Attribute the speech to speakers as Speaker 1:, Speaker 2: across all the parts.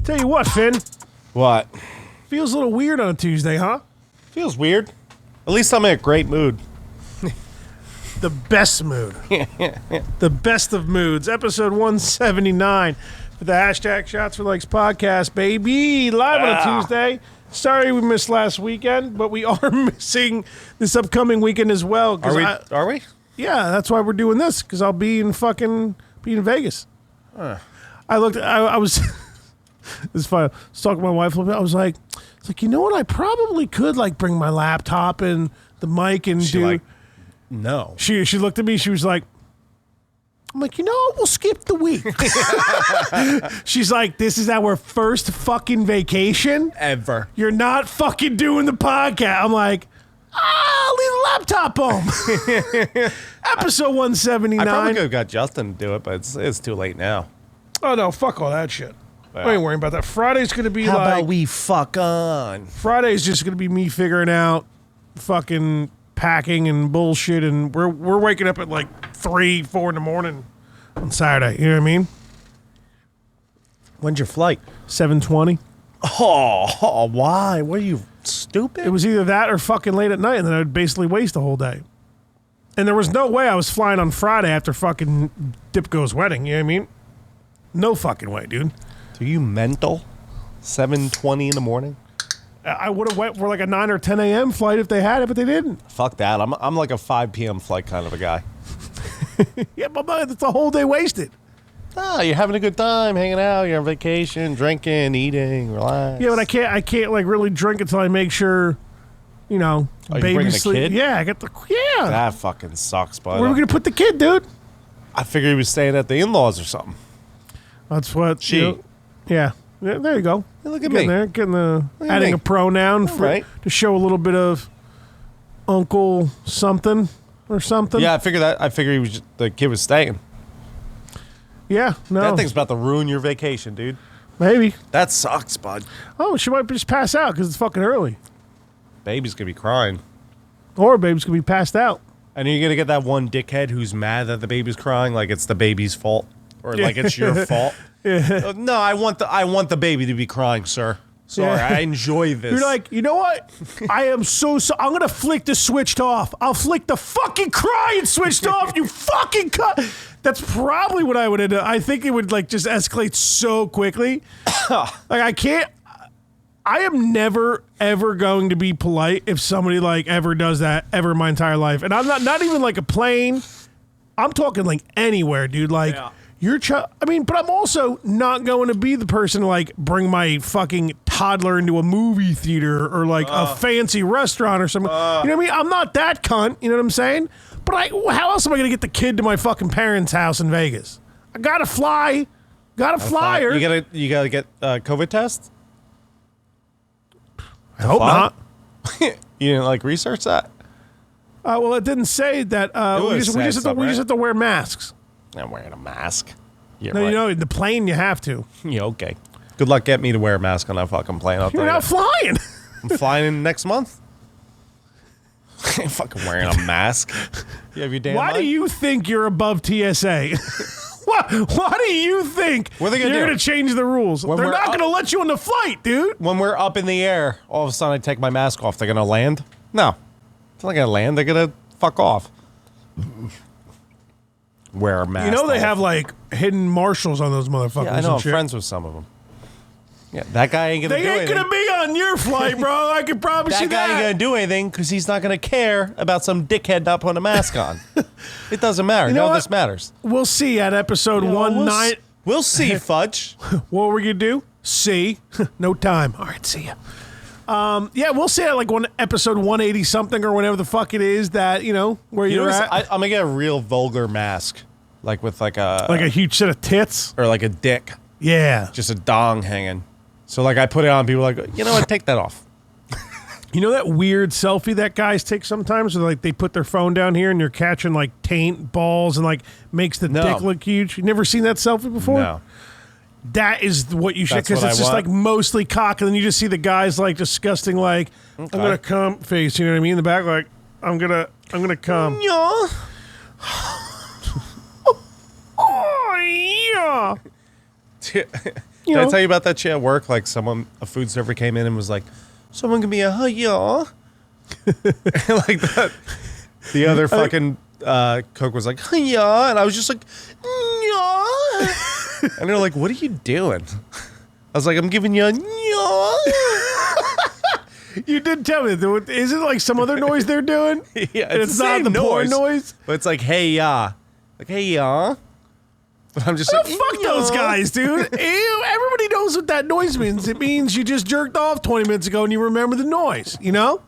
Speaker 1: Tell you what, Finn.
Speaker 2: What?
Speaker 1: Feels a little weird on a Tuesday, huh?
Speaker 2: Feels weird. At least I'm in a great mood.
Speaker 1: The best mood. The best of moods. Episode 179 for the hashtag Shots for Likes podcast, baby. Live on a Tuesday. Sorry we missed last weekend, but we are missing this upcoming weekend as well.
Speaker 2: Are we?
Speaker 1: Yeah, that's why we're doing this, because I'll be in Vegas. I was it's fun. I was talking to my wife a little bit. I was like, you know what? I probably could bring my laptop and the mic and
Speaker 2: no.
Speaker 1: She looked at me. She was like, I'm like, we'll skip the week. She's like, this is our first fucking vacation
Speaker 2: Ever.
Speaker 1: You're not fucking doing the podcast. I'm like, I'll leave the laptop home. Episode 179.
Speaker 2: I probably could have got Justin to do it, but it's too late now.
Speaker 1: Oh, no, fuck all that shit. I ain't worrying about that. Friday's going to be
Speaker 2: How about we fuck on?
Speaker 1: Friday's just going to be me figuring out fucking packing and bullshit, and we're waking up at 3, 4 in the morning on Saturday. You know what I mean?
Speaker 2: When's your flight?
Speaker 1: 7:20.
Speaker 2: Oh, why? What are you, stupid?
Speaker 1: It was either that or fucking late at night, and then I'd basically waste the whole day. And there was no way I was flying on Friday after fucking Dipko's wedding. You know what I mean? No fucking way, dude.
Speaker 2: Are you mental? 7:20 in the morning?
Speaker 1: I would have went for a 9 or 10 a.m. flight if they had it, but they didn't.
Speaker 2: Fuck that. I'm like a 5 p.m. flight kind of a guy.
Speaker 1: Yeah, but it's a whole day wasted.
Speaker 2: Ah, you're having a good time, hanging out, you're on vacation, drinking, eating, relax.
Speaker 1: Yeah, but I can't really drink until I make sure,
Speaker 2: you bringing the kid?
Speaker 1: Yeah, I got yeah.
Speaker 2: That fucking sucks, bud.
Speaker 1: Where are we gonna put the kid, dude?
Speaker 2: I figured he was staying at the in-laws or something.
Speaker 1: That's what
Speaker 2: She.
Speaker 1: Yeah, there you go.
Speaker 2: Hey, look at
Speaker 1: Getting
Speaker 2: me.
Speaker 1: there, adding
Speaker 2: me.
Speaker 1: a pronoun to show a little bit of Uncle something or something.
Speaker 2: Yeah, I figured the kid was staying.
Speaker 1: Yeah, no.
Speaker 2: That thing's about to ruin your vacation, dude.
Speaker 1: Maybe.
Speaker 2: That sucks, bud.
Speaker 1: Oh, she might just pass out because it's fucking early.
Speaker 2: Baby's gonna be crying.
Speaker 1: Or baby's gonna be passed out.
Speaker 2: And you're gonna get that one dickhead who's mad that the baby's crying, like it's the baby's fault. Or like it's your fault.
Speaker 1: Yeah.
Speaker 2: No, I want the baby to be crying, sir. Sorry,
Speaker 1: Yeah.
Speaker 2: I enjoy this.
Speaker 1: You're like, you know what? I am so I'm gonna flick the switch off. I'll flick the fucking crying switched off. You fucking cut. That's probably what I would end up. I think it would just escalate so quickly. I can't. I am never ever going to be polite if somebody ever does that ever in my entire life. And I'm not even a plane. I'm talking anywhere, dude.
Speaker 2: Yeah.
Speaker 1: But I'm also not going to be the person to bring my fucking toddler into a movie theater or a fancy restaurant or something. You know what I mean? I'm not that cunt. You know what I'm saying? But how else am I going to get the kid to my fucking parents' house in Vegas? I gotta fly. Gotta fly her.
Speaker 2: You gotta get a COVID test?
Speaker 1: I hope not.
Speaker 2: You didn't research that?
Speaker 1: Well, it didn't say that. We just have to wear masks.
Speaker 2: I'm wearing a mask. Yeah,
Speaker 1: No,
Speaker 2: right.
Speaker 1: in the plane you have to.
Speaker 2: Yeah, okay. Good luck getting me to wear a mask on that fucking plane.
Speaker 1: You're not flying.
Speaker 2: I'm flying in next month. I'm fucking wearing a mask. You have your damn
Speaker 1: Why
Speaker 2: mind?
Speaker 1: do you think you're above TSA? Why do you think
Speaker 2: What are they gonna
Speaker 1: you're
Speaker 2: do?
Speaker 1: going to change the rules? They're not going to let you on the flight, dude.
Speaker 2: When we're up in the air, all of a sudden I take my mask off. They're going to land? No. It's not going to land. They're going to fuck off. Wear a mask.
Speaker 1: They have hidden marshals on those motherfuckers.
Speaker 2: Yeah, I know. I'm
Speaker 1: and shit.
Speaker 2: friends with some of them. Yeah, that guy ain't going to do
Speaker 1: They ain't
Speaker 2: anything.
Speaker 1: going to be on your flight, bro. I can promise you
Speaker 2: That guy ain't
Speaker 1: that.
Speaker 2: going to do anything because he's not going to care about some dickhead not putting a mask on. It doesn't matter.
Speaker 1: know
Speaker 2: None of
Speaker 1: what?
Speaker 2: this matters.
Speaker 1: We'll see at episode 19.
Speaker 2: We'll see, Fudge.
Speaker 1: What we're going to do? See. No time. All right, see ya. Yeah, we'll see at episode 180 something or whatever the fuck it is that, where you're at.
Speaker 2: I'm going to get a real vulgar mask. With
Speaker 1: a huge set of tits?
Speaker 2: Or a dick.
Speaker 1: Yeah.
Speaker 2: Just a dong hanging. So I put it on, people are you know what, take that off.
Speaker 1: You know that weird selfie that guys take sometimes where they put their phone down here and you're catching taint balls and makes the dick look huge? You never seen that selfie before?
Speaker 2: No.
Speaker 1: That is what you should,
Speaker 2: That's
Speaker 1: because
Speaker 2: what
Speaker 1: it's
Speaker 2: I
Speaker 1: just
Speaker 2: want.
Speaker 1: mostly cock, and then you just see the guys disgusting I'm gonna come face, you know what I mean? In the back, I'm gonna come.
Speaker 2: Yeah.
Speaker 1: Oh yeah. You
Speaker 2: Did I
Speaker 1: know,
Speaker 2: tell you about that shit at work? Like a food server came in and was like, someone can be a yeah. Like that. The other fucking cook was like, yeah. And I was just like, yeah. And they're like, what are you doing? I was like, I'm giving you a yeah.
Speaker 1: you did tell me. Is it like some other noise they're doing?
Speaker 2: Yeah,
Speaker 1: it's not the porn noise.
Speaker 2: But it's like, hey, yeah. Like, hey, yeah. But I'm just like,
Speaker 1: fuck those guys, dude. Ew, everybody knows what that noise means. It means you just jerked off 20 minutes ago and you remember the noise, you know?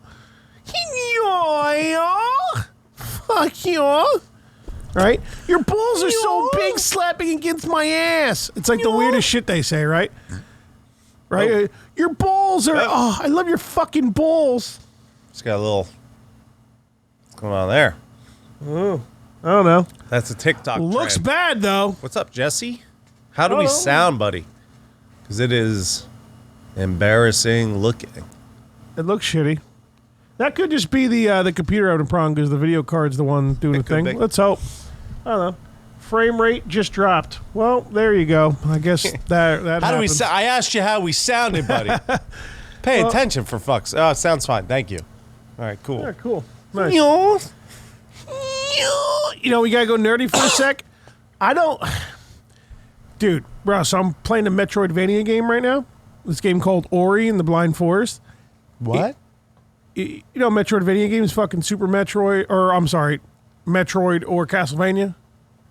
Speaker 1: Fuck you. Right? Your balls are so big slapping against my ass. It's like the weirdest shit they say, right? Right?
Speaker 2: Oh.
Speaker 1: Your balls are, I love your fucking balls.
Speaker 2: It's got a little, what's going on there?
Speaker 1: I don't know.
Speaker 2: That's a TikTok
Speaker 1: Looks
Speaker 2: trend.
Speaker 1: bad, though.
Speaker 2: What's up, Jesse? How do we
Speaker 1: Oh.
Speaker 2: sound, buddy? Because it is embarrassing looking.
Speaker 1: It looks shitty. That could just be the computer having a problem because the video card's the one doing the
Speaker 2: It could
Speaker 1: thing.
Speaker 2: be.
Speaker 1: Let's hope. I don't know. Frame rate just dropped. Well, there you go. I guess that
Speaker 2: How do we
Speaker 1: happens.
Speaker 2: I asked you how we sounded, buddy. Pay attention for fuck's. Oh, it sounds fine. Thank you. All right, cool.
Speaker 1: Yeah, cool. Nice.
Speaker 2: Yo.
Speaker 1: You know, we gotta go nerdy for a sec. I don't, dude, bro. So I'm playing a Metroidvania game right now. This game called Ori and the Blind Forest.
Speaker 2: What?
Speaker 1: You know, Metroidvania games, fucking Super Metroid, or I'm sorry, Metroid or Castlevania.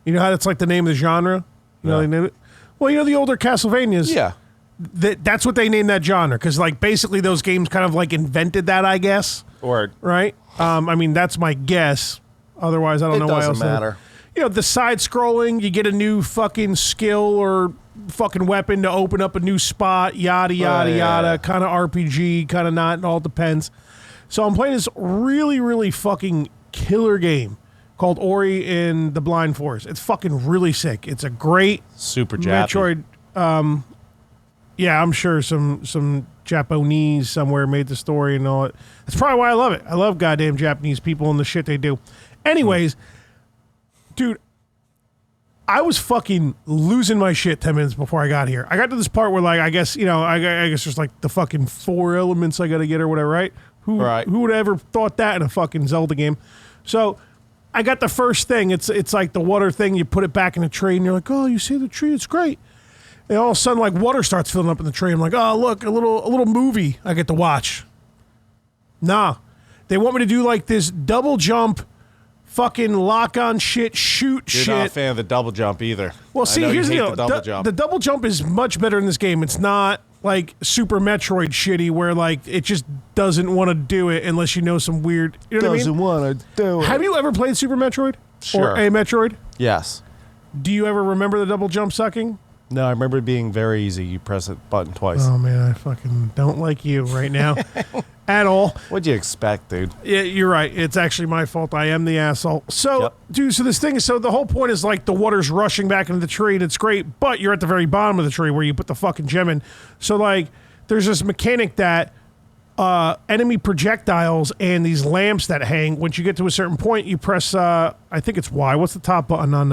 Speaker 1: You know how that's like the name of the genre. You know,
Speaker 2: No.
Speaker 1: they name it. Well, you know the older Castlevanias.
Speaker 2: Yeah.
Speaker 1: That's what they named that genre because, like, basically those games kind of like invented that, I guess.
Speaker 2: Or
Speaker 1: Right? I mean, that's my guess. Otherwise, I don't
Speaker 2: it
Speaker 1: know why
Speaker 2: doesn't
Speaker 1: else.
Speaker 2: matter.
Speaker 1: You know, the side scrolling, you get a new fucking skill or fucking weapon to open up a new spot, yada, yada,
Speaker 2: yeah,
Speaker 1: yada.
Speaker 2: yeah.
Speaker 1: Kind of RPG, kind of not. It all depends. So I'm playing this really, really fucking killer game called Ori in the Blind Forest. It's fucking really sick. It's a great
Speaker 2: Super Jappy.
Speaker 1: Metroid. Yeah, I'm sure some Japanese somewhere made the story and all it. That's probably why I love it. I love goddamn Japanese people and the shit they do. Anyways, dude, I was fucking losing my shit 10 minutes before I got here. I got to this part where, like, I guess, you know, I guess there's like the fucking 4 elements I got to get or whatever, right? Who would have ever thought that in a fucking Zelda game? So I got the first thing. It's like the water thing. You put it back in a tree and you're like, oh, you see the tree? It's great. And all of a sudden, like, water starts filling up in the tree. I'm like, oh, look, a little movie I get to watch. Nah. They want me to do like this double jump, fucking lock on shit, shoot
Speaker 2: You're
Speaker 1: shit.
Speaker 2: not a fan of the double jump either.
Speaker 1: Well, see,
Speaker 2: I know
Speaker 1: here's the
Speaker 2: you hate
Speaker 1: deal.
Speaker 2: the double jump.
Speaker 1: The double jump is much better in this game. It's not like Super Metroid shitty where, like, it just doesn't want to do it unless you know some weird. You know what I mean?
Speaker 2: want to do
Speaker 1: Have you ever played Super Metroid?
Speaker 2: Sure.
Speaker 1: Or a Metroid?
Speaker 2: Yes.
Speaker 1: Do you ever remember the double jump sucking?
Speaker 2: No, I remember it being very easy. You press it button twice.
Speaker 1: Oh, man, I fucking don't like you right now at all.
Speaker 2: What'd you expect, dude?
Speaker 1: Yeah, you're right. It's actually my fault. I am the asshole. So,
Speaker 2: Yep.
Speaker 1: dude, so this thing is, so the whole point is like the water's rushing back into the tree and it's great, but you're at the very bottom of the tree where you put the fucking gem in. So, like, there's this mechanic that enemy projectiles and these lamps that hang, once you get to a certain point, you press, I think it's Y. What's the top button on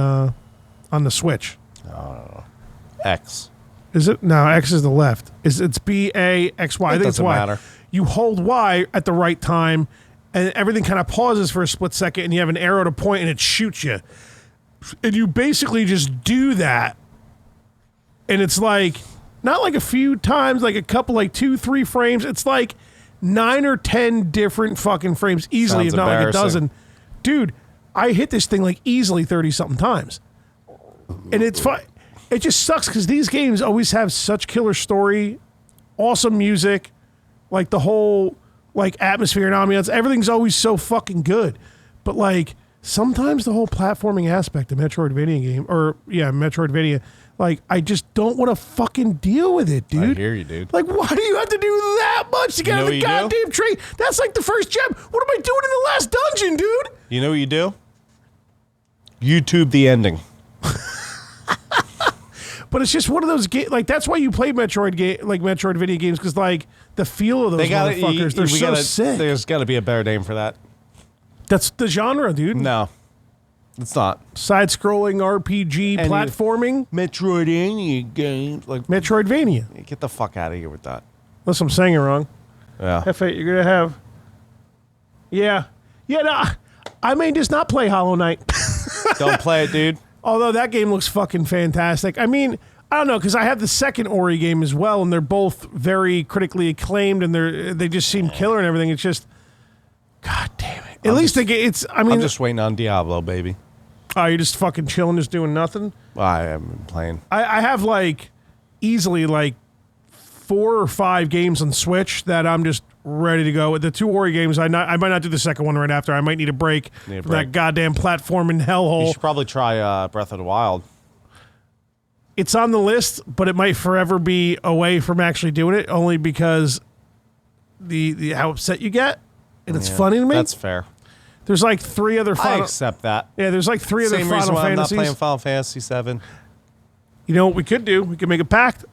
Speaker 1: the Switch?
Speaker 2: X.
Speaker 1: Is it? No, X is the left. It's B, A, X, Y. I
Speaker 2: It
Speaker 1: think it's
Speaker 2: doesn't
Speaker 1: Y.
Speaker 2: matter.
Speaker 1: You hold Y at the right time, and everything kind of pauses for a split second, and you have an arrow to point, and it shoots you. And you basically just do that, and it's like, not like a few times, like a couple, like 2-3 frames. It's like 9 or 10 different fucking frames easily,
Speaker 2: Sounds
Speaker 1: if not like a
Speaker 2: embarrassing.
Speaker 1: dozen. Dude, I hit this thing like easily 30-something times. And it's fun. It just sucks because these games always have such killer story, awesome music, like the whole like atmosphere and ambiance. Everything's always so fucking good. But like sometimes the whole platforming aspect of Metroidvania game, or yeah, Metroidvania, like I just don't want to fucking deal with it, dude.
Speaker 2: I hear you, dude.
Speaker 1: Like, why do you have to do that much to get out of the
Speaker 2: know what you do?
Speaker 1: goddamn tree? That's like the first gem. What am I doing in the last dungeon, dude?
Speaker 2: You know what you do? YouTube the ending.
Speaker 1: But it's just one of those games. Like that's why you play Metroidvania games, because like the feel of those motherfuckers, they're so sick.
Speaker 2: There's got to be a better name for that.
Speaker 1: That's the genre, dude.
Speaker 2: No. It's not.
Speaker 1: Side-scrolling RPG platforming.
Speaker 2: Metroidvania games. Like
Speaker 1: Metroidvania.
Speaker 2: Get the fuck out of here with that.
Speaker 1: Unless I'm saying it wrong.
Speaker 2: Yeah.
Speaker 1: F8, you're going to have... Yeah. Yeah, no, I may just not play Hollow Knight.
Speaker 2: Don't play it, dude.
Speaker 1: Although that game looks fucking fantastic. I mean, I don't know, because I have the second Ori game as well, and they're both very critically acclaimed, and they just seem killer and everything. It's just... God damn it. At least it's... I mean...
Speaker 2: I'm just waiting on Diablo, baby.
Speaker 1: Oh, you're just fucking chilling, just doing nothing?
Speaker 2: Well, I haven't been playing.
Speaker 1: I have, like, easily, like, 4 or 5 games on Switch that I'm just ready to go. The 2 Ori games, I might not do the second one right after. I might need a break from that goddamn platforming hellhole.
Speaker 2: You should probably try Breath of the Wild.
Speaker 1: It's on the list, but it might forever be away from actually doing it, only because the how upset you get, and it's funny to me.
Speaker 2: That's fair.
Speaker 1: There's like 3 other Final...
Speaker 2: I accept that.
Speaker 1: Yeah, there's like 3 other
Speaker 2: Same
Speaker 1: Final
Speaker 2: reason why
Speaker 1: Fantasies.
Speaker 2: I'm not playing Final Fantasy 7.
Speaker 1: You know what we could do? We could make a pact.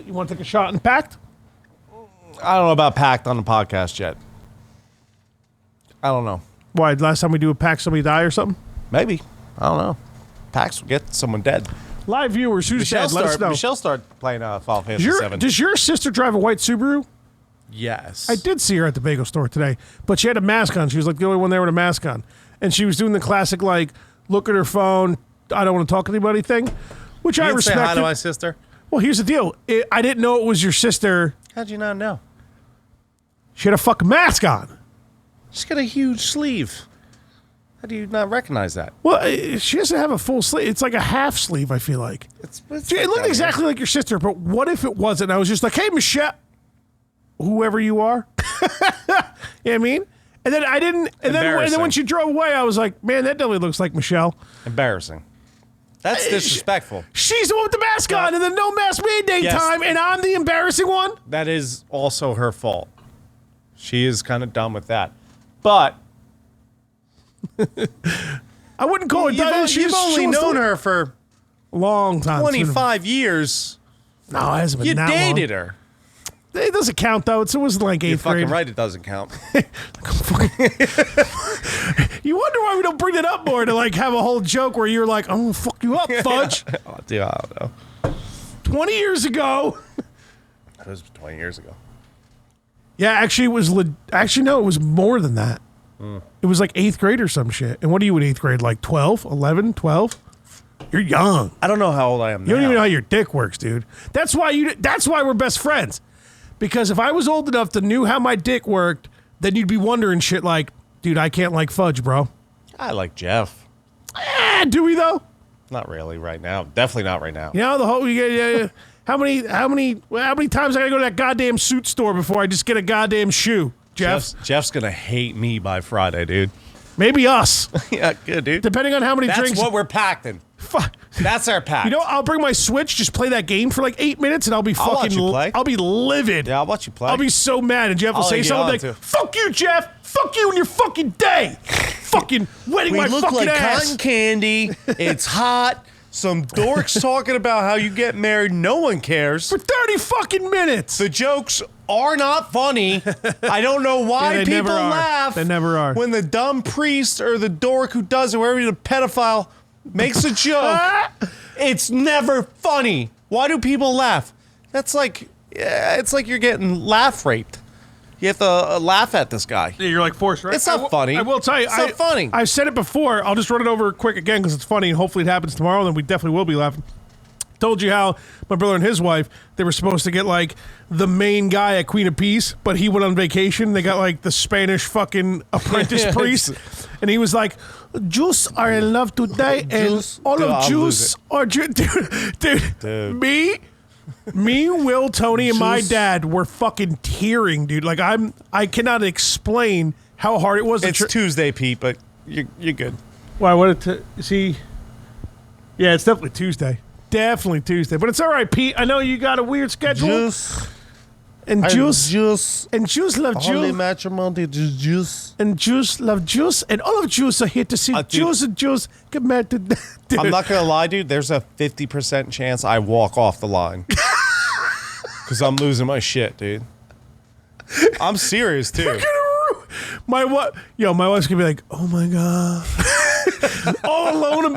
Speaker 1: You want to take a shot in pact?
Speaker 2: I don't know about pact on the podcast yet. I don't know.
Speaker 1: Why? Last time we do a pact, somebody die or something?
Speaker 2: Maybe. I don't know. Pacts will get someone dead.
Speaker 1: Live viewers, who's dead? Let us know.
Speaker 2: Michelle started playing Final Fantasy 7.
Speaker 1: Does your sister drive a white Subaru?
Speaker 2: Yes.
Speaker 1: I did see her at the bagel store today, but she had a mask on. She was like the only one there with a mask on. And she was doing the classic, like, look at her phone, I don't want to talk to anybody thing, which I respect.
Speaker 2: Say hi to my sister?
Speaker 1: Well, here's the deal. I didn't know it was your sister.
Speaker 2: How'd you not know?
Speaker 1: She had a fucking mask on.
Speaker 2: She's got a huge sleeve. How do you not recognize that?
Speaker 1: Well, she doesn't have a full sleeve. It's like a half sleeve, I feel like. It looked exactly like your sister, but what if it wasn't? I was just like, hey, Michelle, whoever you are. You know what I mean? And then I didn't. And then when she drove away, I was like, man, that definitely looks like Michelle.
Speaker 2: Embarrassing. That's disrespectful.
Speaker 1: She's the one with the mask on, and then no mask mandate time, and I'm the embarrassing one.
Speaker 2: That is also her fault. She is kind of dumb with that. But
Speaker 1: I wouldn't call her dumb.
Speaker 2: You've only known her for
Speaker 1: a long time.
Speaker 2: 25 years.
Speaker 1: No, it hasn't been
Speaker 2: you
Speaker 1: that long.
Speaker 2: dated her.
Speaker 1: It doesn't count, though. It was like 8th grade.
Speaker 2: You're fucking right, it doesn't count.
Speaker 1: You wonder why we don't bring it up more to like have a whole joke where you're like, I'm going to fuck you up, Fudge.
Speaker 2: Oh, dude, I don't know.
Speaker 1: 20 years ago.
Speaker 2: That was 20 years ago.
Speaker 1: Yeah, actually, it was actually, no, it was more than that. It was like 8th grade or some shit. And what are you in 8th grade? Like 12, 11, 12? You're young.
Speaker 2: I don't know how old I am now.
Speaker 1: You don't even know how your dick works, dude. That's why we're best friends. Because if I was old enough to knew how my dick worked, then you'd be wondering shit like, dude, I can't like Fudge, bro.
Speaker 2: I like Jeff.
Speaker 1: Do we though?
Speaker 2: Not really right now. Definitely not right now.
Speaker 1: You know, the whole how many times I gotta go to that goddamn suit store before I just get a goddamn shoe, Jeff?
Speaker 2: Jeff's gonna hate me by Friday, dude.
Speaker 1: Maybe us.
Speaker 2: Yeah, good, dude.
Speaker 1: Depending on how many drinks.
Speaker 2: That's what we're packing. That's our pact.
Speaker 1: You know, I'll bring my Switch, just play that game for like 8 minutes, and I'll be fucking.
Speaker 2: I'll watch you play.
Speaker 1: I'll be livid.
Speaker 2: Yeah, I'll watch you play.
Speaker 1: I'll be so mad, and Jeff will say something like, "Fuck you, Jeff. Fuck you and your fucking day. Fucking wetting my fucking ass.
Speaker 2: We look like cotton candy. It's hot. Some dorks talking about how you get married. No one cares.
Speaker 1: For 30 fucking minutes.
Speaker 2: The jokes are not funny. I don't know why people laugh.
Speaker 1: They never are.
Speaker 2: When the dumb priest or the dork who does it, wherever the pedophile makes a joke, it's never funny. Why do people laugh? That's like, it's like you're getting laugh raped. You have to laugh at this guy.
Speaker 1: Yeah, you're like forced, right?
Speaker 2: It's not funny.
Speaker 1: I will tell you.
Speaker 2: It's not funny.
Speaker 1: I've said it before. I'll just run it over quick again because it's funny, and hopefully it happens tomorrow, then we definitely will be laughing. Told you how my brother and his wife, they were supposed to get like the main guy at Queen of Peace, but he went on vacation. They got like the Spanish fucking apprentice priest, and he was like, Jews are in love today, and all of Jews are dude. Me, Will, Tony, and my dad were fucking tearing, dude. Like I cannot explain how hard it was.
Speaker 2: It's Tuesday, Pete, but you're good.
Speaker 1: Why? See? Yeah, it's definitely Tuesday. Definitely Tuesday, but it's all right, Pete. I know you got a weird schedule.
Speaker 2: Juice.
Speaker 1: And Jews love Jews.
Speaker 2: Holy matrimony, juice.
Speaker 1: And Jews love Jews, and all of Jews are here to see Jews and Jews get married. Dude.
Speaker 2: I'm not gonna lie, dude. There's a 50% chance I walk off the line because I'm losing my shit, dude. I'm serious too.
Speaker 1: My wife's gonna be like, "Oh my god." all alone,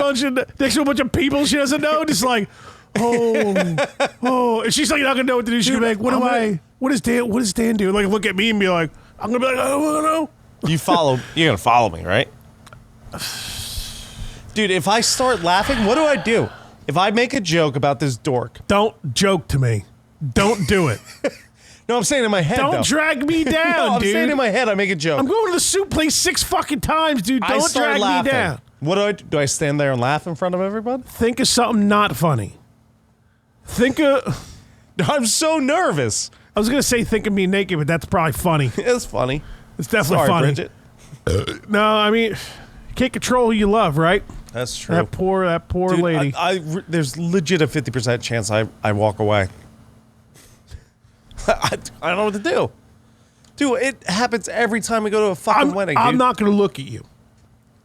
Speaker 1: next to a bunch of people she doesn't know, just like, oh. And she's like, not gonna know what to do. She's gonna be like, what does Dan do? Like, look at me and be like, I'm gonna be like, I don't know.
Speaker 2: You're gonna follow me, right? Dude, if I start laughing, what do? If I make a joke about this dork.
Speaker 1: Don't joke to me. Don't do it.
Speaker 2: No, I'm saying in my head,
Speaker 1: Don't drag me down,
Speaker 2: no, I'm
Speaker 1: dude.
Speaker 2: saying in my head, I make a joke.
Speaker 1: I'm going to the soup place 6 fucking times, dude. Don't drag me down.
Speaker 2: What do? Do I stand there and laugh in front of everybody?
Speaker 1: Think of something not funny.
Speaker 2: I'm so nervous.
Speaker 1: I was going to say think of me naked, but that's probably funny.
Speaker 2: It's funny.
Speaker 1: It's definitely
Speaker 2: Sorry,
Speaker 1: funny.
Speaker 2: Bridget.
Speaker 1: No, I mean, you can't control who you love, right?
Speaker 2: That's true.
Speaker 1: That poor
Speaker 2: Dude,
Speaker 1: lady.
Speaker 2: There's legit a 50% chance I walk away. I don't know what to do. Dude, it happens every time we go to a fucking wedding, dude.
Speaker 1: I'm not going to look at you.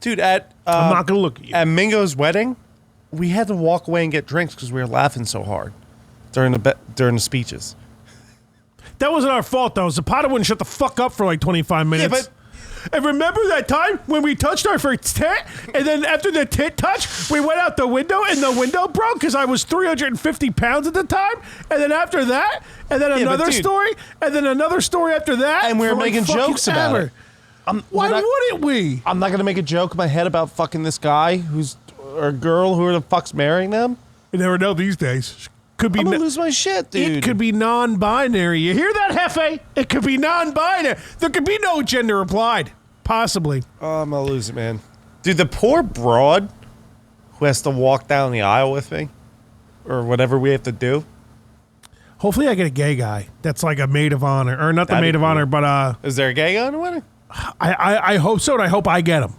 Speaker 2: Dude,
Speaker 1: I'm not going to look at you.
Speaker 2: At Mingo's wedding, we had to walk away and get drinks because we were laughing so hard during the speeches.
Speaker 1: That wasn't our fault, though. Zapata wouldn't shut the fuck up for like 25 minutes.
Speaker 2: Yeah, but...
Speaker 1: And remember that time when we touched our first tit, and then after the tit touch, we went out the window, and the window broke because I was 350 pounds at the time. And then after that, and then another story, and then another story after that.
Speaker 2: And we were making jokes about it.
Speaker 1: Why wouldn't we?
Speaker 2: I'm not going to make a joke in my head about fucking this guy or girl who the fuck's marrying them.
Speaker 1: You never know these days. Could be
Speaker 2: I'm going to lose my shit, dude.
Speaker 1: It could be non-binary. You hear that, Hefe? It could be non-binary. There could be no gender applied. Possibly.
Speaker 2: Oh, I'm going to lose it, man. Dude, the poor broad who has to walk down the aisle with me or whatever we have to do.
Speaker 1: Hopefully I get a gay guy that's like a maid of honor. Or not the maid of honor, but...
Speaker 2: Is there a gay guy on the wedding?
Speaker 1: I hope so, and I hope I get him.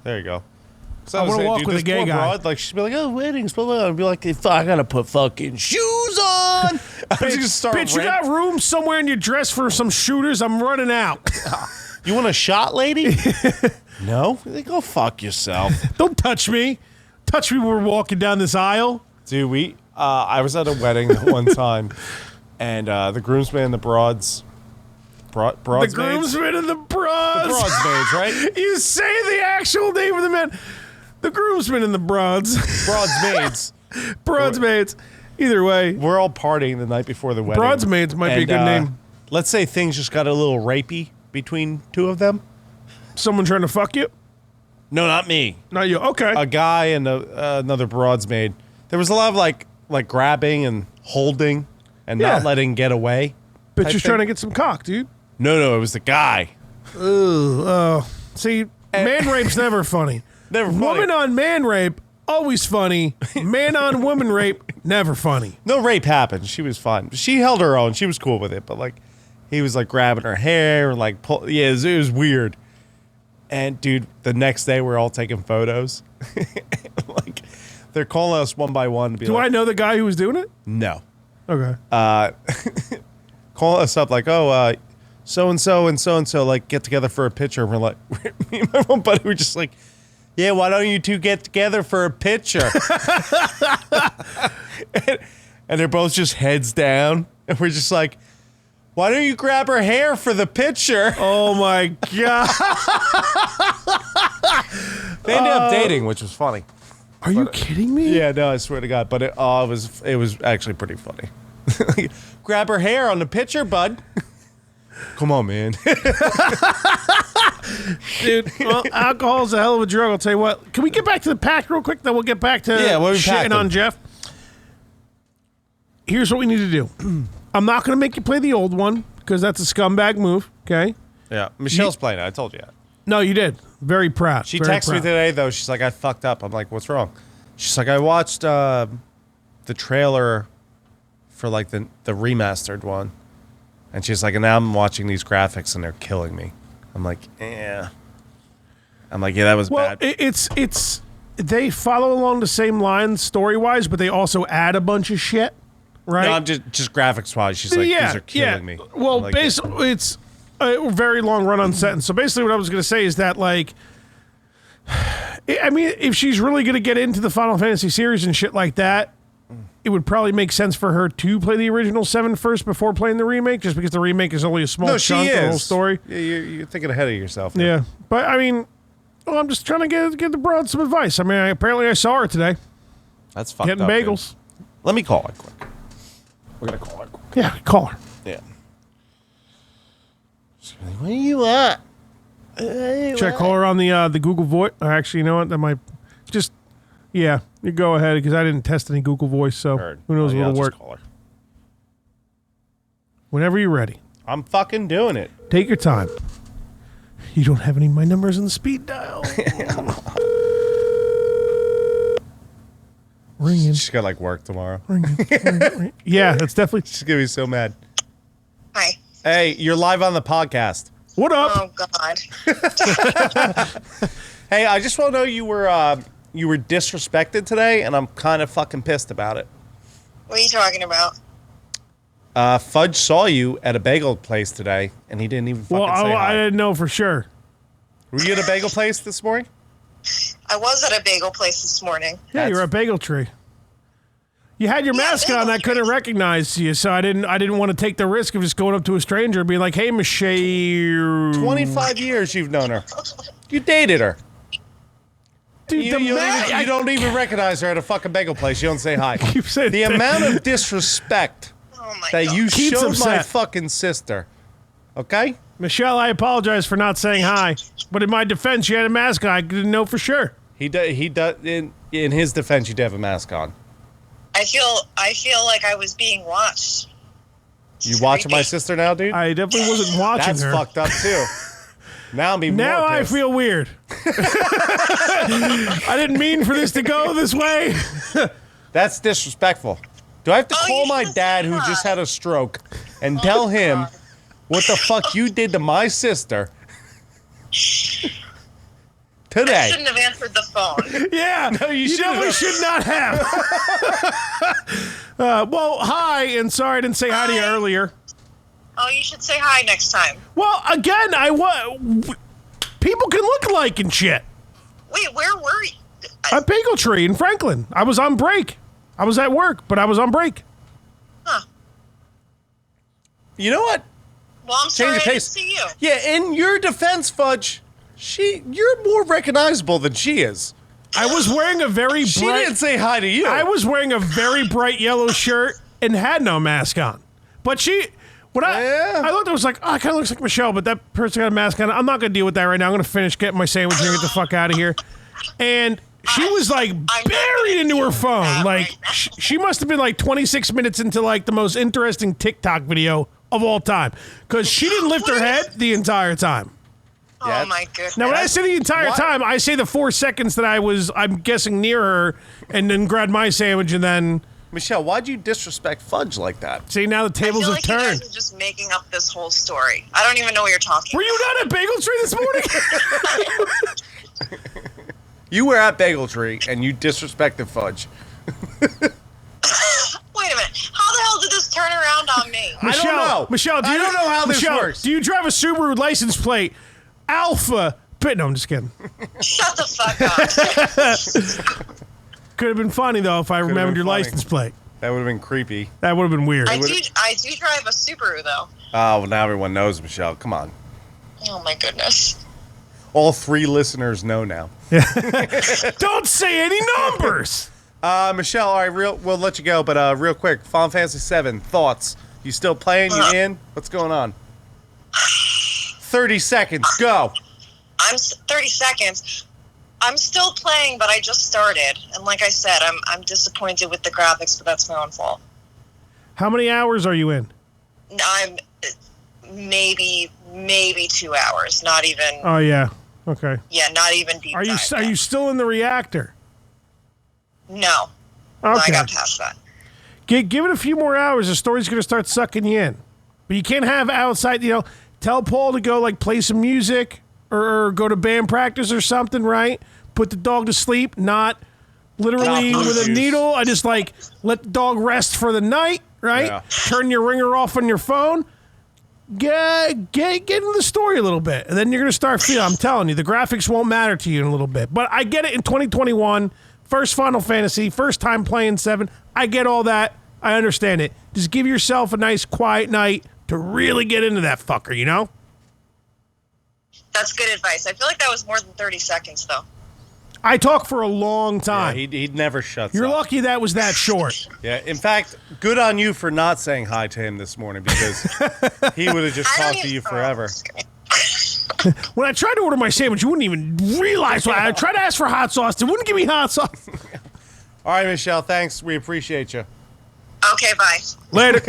Speaker 2: There you go. So
Speaker 1: I want to walk with a gay guy.
Speaker 2: Broad, like, she'd be like, oh, weddings, blah, blah. I'd be like, I got to put fucking shoes on.
Speaker 1: Bitch, you got room somewhere in your dress for some shooters? I'm running out.
Speaker 2: You want a shot, lady? No? Go fuck yourself.
Speaker 1: Don't touch me. Touch me when we're walking down this aisle.
Speaker 2: Dude, I was at a wedding one time, and the groomsman and the broadsmaids.
Speaker 1: The groomsmen and the broads.
Speaker 2: The broadsmaids, right?
Speaker 1: You say the actual name of the man. The groomsmen and the broads.
Speaker 2: Broadsmaids.
Speaker 1: Broadsmaids. Either way.
Speaker 2: We're all partying the night before the wedding.
Speaker 1: Broadsmaids might be a good name.
Speaker 2: Let's say things just got a little rapey between two of them.
Speaker 1: Someone trying to fuck you?
Speaker 2: No, not me.
Speaker 1: Not you. Okay.
Speaker 2: A guy and another broadsmaid. There was a lot of like grabbing and holding and not letting get away.
Speaker 1: Bitch was trying to get some cock, dude.
Speaker 2: No, it was the guy.
Speaker 1: Ooh. See, man rape's never funny.
Speaker 2: Never funny.
Speaker 1: Woman on man rape, always funny. Man on woman rape, never funny.
Speaker 2: No rape happened. She was fine. She held her own. She was cool with it. But like, he was like grabbing her hair and like pull. Yeah, it was weird. And dude, the next day we're all taking photos. Like, they're calling us one by one to be
Speaker 1: Do I know the guy who was doing it?
Speaker 2: No.
Speaker 1: Okay.
Speaker 2: Call us up like, oh, so and so and so and so like get together for a picture. And we're like, me and my one buddy were just like, yeah, why don't you two get together for a picture? and they're both just heads down, and we're just like, why don't you grab her hair for the picture?
Speaker 1: Oh my god!
Speaker 2: They ended up dating, which was funny.
Speaker 1: Are you kidding me?
Speaker 2: Yeah, no, I swear to God. But it was actually pretty funny. Grab her hair on the picture, bud. Come on, man.
Speaker 1: Dude, well, alcohol's a hell of a drug, I'll tell you what. Can we get back to the pack real quick? Then we'll get back to shitting on Jeff. Here's what we need to do. I'm not going to make you play the old one, because that's a scumbag move, okay?
Speaker 2: Yeah, Michelle's playing it. I told you that.
Speaker 1: No, you did. Very proud.
Speaker 2: She texted me today, though. She's like, I fucked up. I'm like, what's wrong? She's like, I watched the trailer for like the remastered one. And she's like, and now I'm watching these graphics and they're killing me. I'm like, yeah. I'm like, yeah, that was bad.
Speaker 1: It's they follow along the same lines story-wise, but they also add a bunch of shit, right?
Speaker 2: No, I'm just graphics-wise. She's like, these are killing me.
Speaker 1: Well,
Speaker 2: like,
Speaker 1: basically, it's a very long run-on sentence. So basically what I was going to say is that, like, I mean, if she's really going to get into the Final Fantasy series and shit like that, it would probably make sense for her to play the original 7 first before playing the remake, just because the remake is only a small chunk of the whole story.
Speaker 2: Yeah, you're thinking ahead of yourself.
Speaker 1: Yeah. But, I mean, Well, I'm just trying to get the broad some advice. I mean, apparently I saw her today.
Speaker 2: That's fucked
Speaker 1: getting
Speaker 2: up.
Speaker 1: bagels.
Speaker 2: Dude. Let me call her quick. We're gonna call her quick.
Speaker 1: Yeah, call her.
Speaker 2: Yeah. Where you at?
Speaker 1: Should I call her on the Google Voice? Actually, you know what? That might just. Yeah, you go ahead because I didn't test any Google Voice, so who knows
Speaker 2: yeah,
Speaker 1: what'll
Speaker 2: I'll
Speaker 1: work.
Speaker 2: just call her.
Speaker 1: Whenever you're ready.
Speaker 2: I'm fucking doing it.
Speaker 1: Take your time. You don't have any of my numbers in the speed dial. Ringing.
Speaker 2: She's got like work tomorrow.
Speaker 1: Ringing. Yeah, that's definitely.
Speaker 2: She's gonna be so mad.
Speaker 3: Hi.
Speaker 2: Hey, you're live on the podcast.
Speaker 1: What up?
Speaker 3: Oh God.
Speaker 2: Hey, I just want to know you were disrespected today, and I'm kind of fucking pissed about it.
Speaker 3: What are you talking about?
Speaker 2: Fudge saw you at a bagel place today, and he didn't even fucking say
Speaker 1: I
Speaker 2: hi.
Speaker 1: didn't know for sure.
Speaker 2: Were you at a bagel place this morning?
Speaker 3: I was at a bagel place this morning.
Speaker 1: Yeah, you're a bagel tree. You had your
Speaker 3: Yeah,
Speaker 1: mask on.
Speaker 3: bagel
Speaker 1: I couldn't
Speaker 3: tree.
Speaker 1: recognize you, so I didn't want to take the risk of just going up to a stranger and being like, "Hey, Michelle."
Speaker 2: 25 years you've known her. You dated her.
Speaker 1: Dude,
Speaker 2: You don't even recognize her at a fucking bagel place. You don't say hi.
Speaker 1: keep saying
Speaker 2: The
Speaker 1: that.
Speaker 2: amount of disrespect
Speaker 3: Oh my
Speaker 2: that
Speaker 3: God.
Speaker 2: you
Speaker 1: Keeps
Speaker 2: showed my
Speaker 1: upset.
Speaker 2: fucking sister. Okay?
Speaker 1: Michelle, I apologize for not saying hi, but in my defense, you had a mask on. I didn't know for sure.
Speaker 2: He does in his defense, you did have a mask on.
Speaker 3: I feel like I was being watched.
Speaker 2: You watching my sister now, dude?
Speaker 1: I definitely wasn't watching
Speaker 2: That's
Speaker 1: her.
Speaker 2: fucked up too. Now I'm even
Speaker 1: Now
Speaker 2: more
Speaker 1: I
Speaker 2: pissed.
Speaker 1: feel weird. I didn't mean for this to go this way.
Speaker 2: That's disrespectful. Do I have to
Speaker 3: Oh,
Speaker 2: call
Speaker 3: you
Speaker 2: my
Speaker 3: should
Speaker 2: dad
Speaker 3: say
Speaker 2: who
Speaker 3: hi.
Speaker 2: just had a stroke and tell him
Speaker 3: God.
Speaker 2: what the fuck you did to my sister
Speaker 3: I
Speaker 2: today?
Speaker 3: shouldn't have answered the phone.
Speaker 1: Yeah,
Speaker 2: No, you
Speaker 1: definitely
Speaker 2: should've.
Speaker 1: should not have. Well, hi, and sorry I didn't say hi to you
Speaker 3: Hi.
Speaker 1: earlier.
Speaker 3: Oh, you should say hi next time.
Speaker 1: Well, again, people can look alike and shit.
Speaker 3: Wait, where were you?
Speaker 1: A bagel tree in Franklin. I was on break. I was at work, but I was on break.
Speaker 3: Huh.
Speaker 2: You know what?
Speaker 3: Well, I'm sorry I
Speaker 2: Change of
Speaker 3: didn't
Speaker 2: pace.
Speaker 3: see you.
Speaker 2: Yeah, in your defense, Fudge, you're more recognizable than she is.
Speaker 1: I was wearing a very
Speaker 2: She
Speaker 1: bright.
Speaker 2: didn't say hi to you.
Speaker 1: I was wearing a very bright yellow shirt and had no mask on. But when
Speaker 2: Yeah.
Speaker 1: I looked, I was like, oh, it kind of looks like Michelle, but that person got a mask on. I'm not going to deal with that right now. I'm going to finish getting my sandwich and get the fuck out of here. And she was like
Speaker 3: not
Speaker 1: buried
Speaker 3: gonna
Speaker 1: into her
Speaker 3: deal with
Speaker 1: phone.
Speaker 3: that
Speaker 1: Like
Speaker 3: right now.
Speaker 1: she must have been like 26 minutes into like the most interesting TikTok video of all time because she didn't lift her head the entire time.
Speaker 2: Yeah.
Speaker 3: Oh my goodness.
Speaker 1: Now, when I say the entire
Speaker 2: What?
Speaker 1: time, I say the 4 seconds that I'm guessing near her and then grabbed my sandwich and then,
Speaker 2: Michelle, why'd you disrespect Fudge like that?
Speaker 1: see, now the
Speaker 3: I
Speaker 1: tables
Speaker 3: feel
Speaker 1: have
Speaker 3: like you
Speaker 1: turned.
Speaker 3: guys are just making up this whole story. I don't even know what you're talking
Speaker 1: Were you not at Bagel Tree this morning?
Speaker 2: You were at Bagel Tree and you disrespected Fudge.
Speaker 3: Wait a minute. How the hell did this turn around on me?
Speaker 2: I don't know.
Speaker 1: Michelle,
Speaker 2: I don't know how this
Speaker 1: Michelle,
Speaker 2: works.
Speaker 1: do you drive a Subaru license plate Alpha? No, I'm just kidding.
Speaker 3: Shut the fuck up.
Speaker 1: Could have been funny though if I remembered
Speaker 2: been
Speaker 1: your
Speaker 2: funny.
Speaker 1: license plate.
Speaker 2: That would have been creepy.
Speaker 1: That would have been weird.
Speaker 3: I do drive a Subaru though.
Speaker 2: Oh, well, now everyone knows, Michelle. Come on.
Speaker 3: Oh my goodness.
Speaker 2: All 3 listeners know now.
Speaker 1: Don't say any numbers.
Speaker 2: Michelle, all right, we'll let you go, but real quick, Final Fantasy 7, thoughts? You still playing? You in? What's going on? 30 seconds, go.
Speaker 3: 30 seconds. I'm still playing, but I just started, and like I said, I'm disappointed with the graphics, but that's my own fault.
Speaker 1: How many hours are you in?
Speaker 3: I'm maybe 2 hours, not even.
Speaker 1: Oh yeah. Okay.
Speaker 3: Yeah, not even deep.
Speaker 1: Are you
Speaker 3: dive
Speaker 1: are you
Speaker 3: yet.
Speaker 1: still in the reactor?
Speaker 3: No. No, I
Speaker 1: Okay.
Speaker 3: got past that.
Speaker 1: Give it a few more hours. The story's going to start sucking you in. But you can't have outside, tell Paul to go like play some music or go to band practice or something, right? Put the dog to sleep, not literally
Speaker 2: Not
Speaker 1: with a
Speaker 2: juice.
Speaker 1: needle. I just like let the dog rest for the night, right?
Speaker 2: Yeah.
Speaker 1: Turn your ringer off on your phone. Get into the story a little bit. And then you're going to start feeling, I'm telling you, the graphics won't matter to you in a little bit. But I get it in 2021. First Final Fantasy, first time playing 7. I get all that. I understand it. Just give yourself a nice quiet night to really get into that fucker, you know?
Speaker 3: That's good advice. I feel like that was more than 30 seconds, though.
Speaker 1: I talk for a long time.
Speaker 2: Yeah, he never shuts
Speaker 1: You're
Speaker 2: up.
Speaker 1: lucky that was that short.
Speaker 2: Yeah, in fact, good on you for not saying hi to him this morning because he would have just talked to you forever.
Speaker 1: When I tried to order my sandwich, you wouldn't even realize why. I tried to ask for hot sauce. They wouldn't give me hot sauce.
Speaker 2: All right, Michelle, thanks. We appreciate you.
Speaker 3: Okay, bye.
Speaker 1: Later.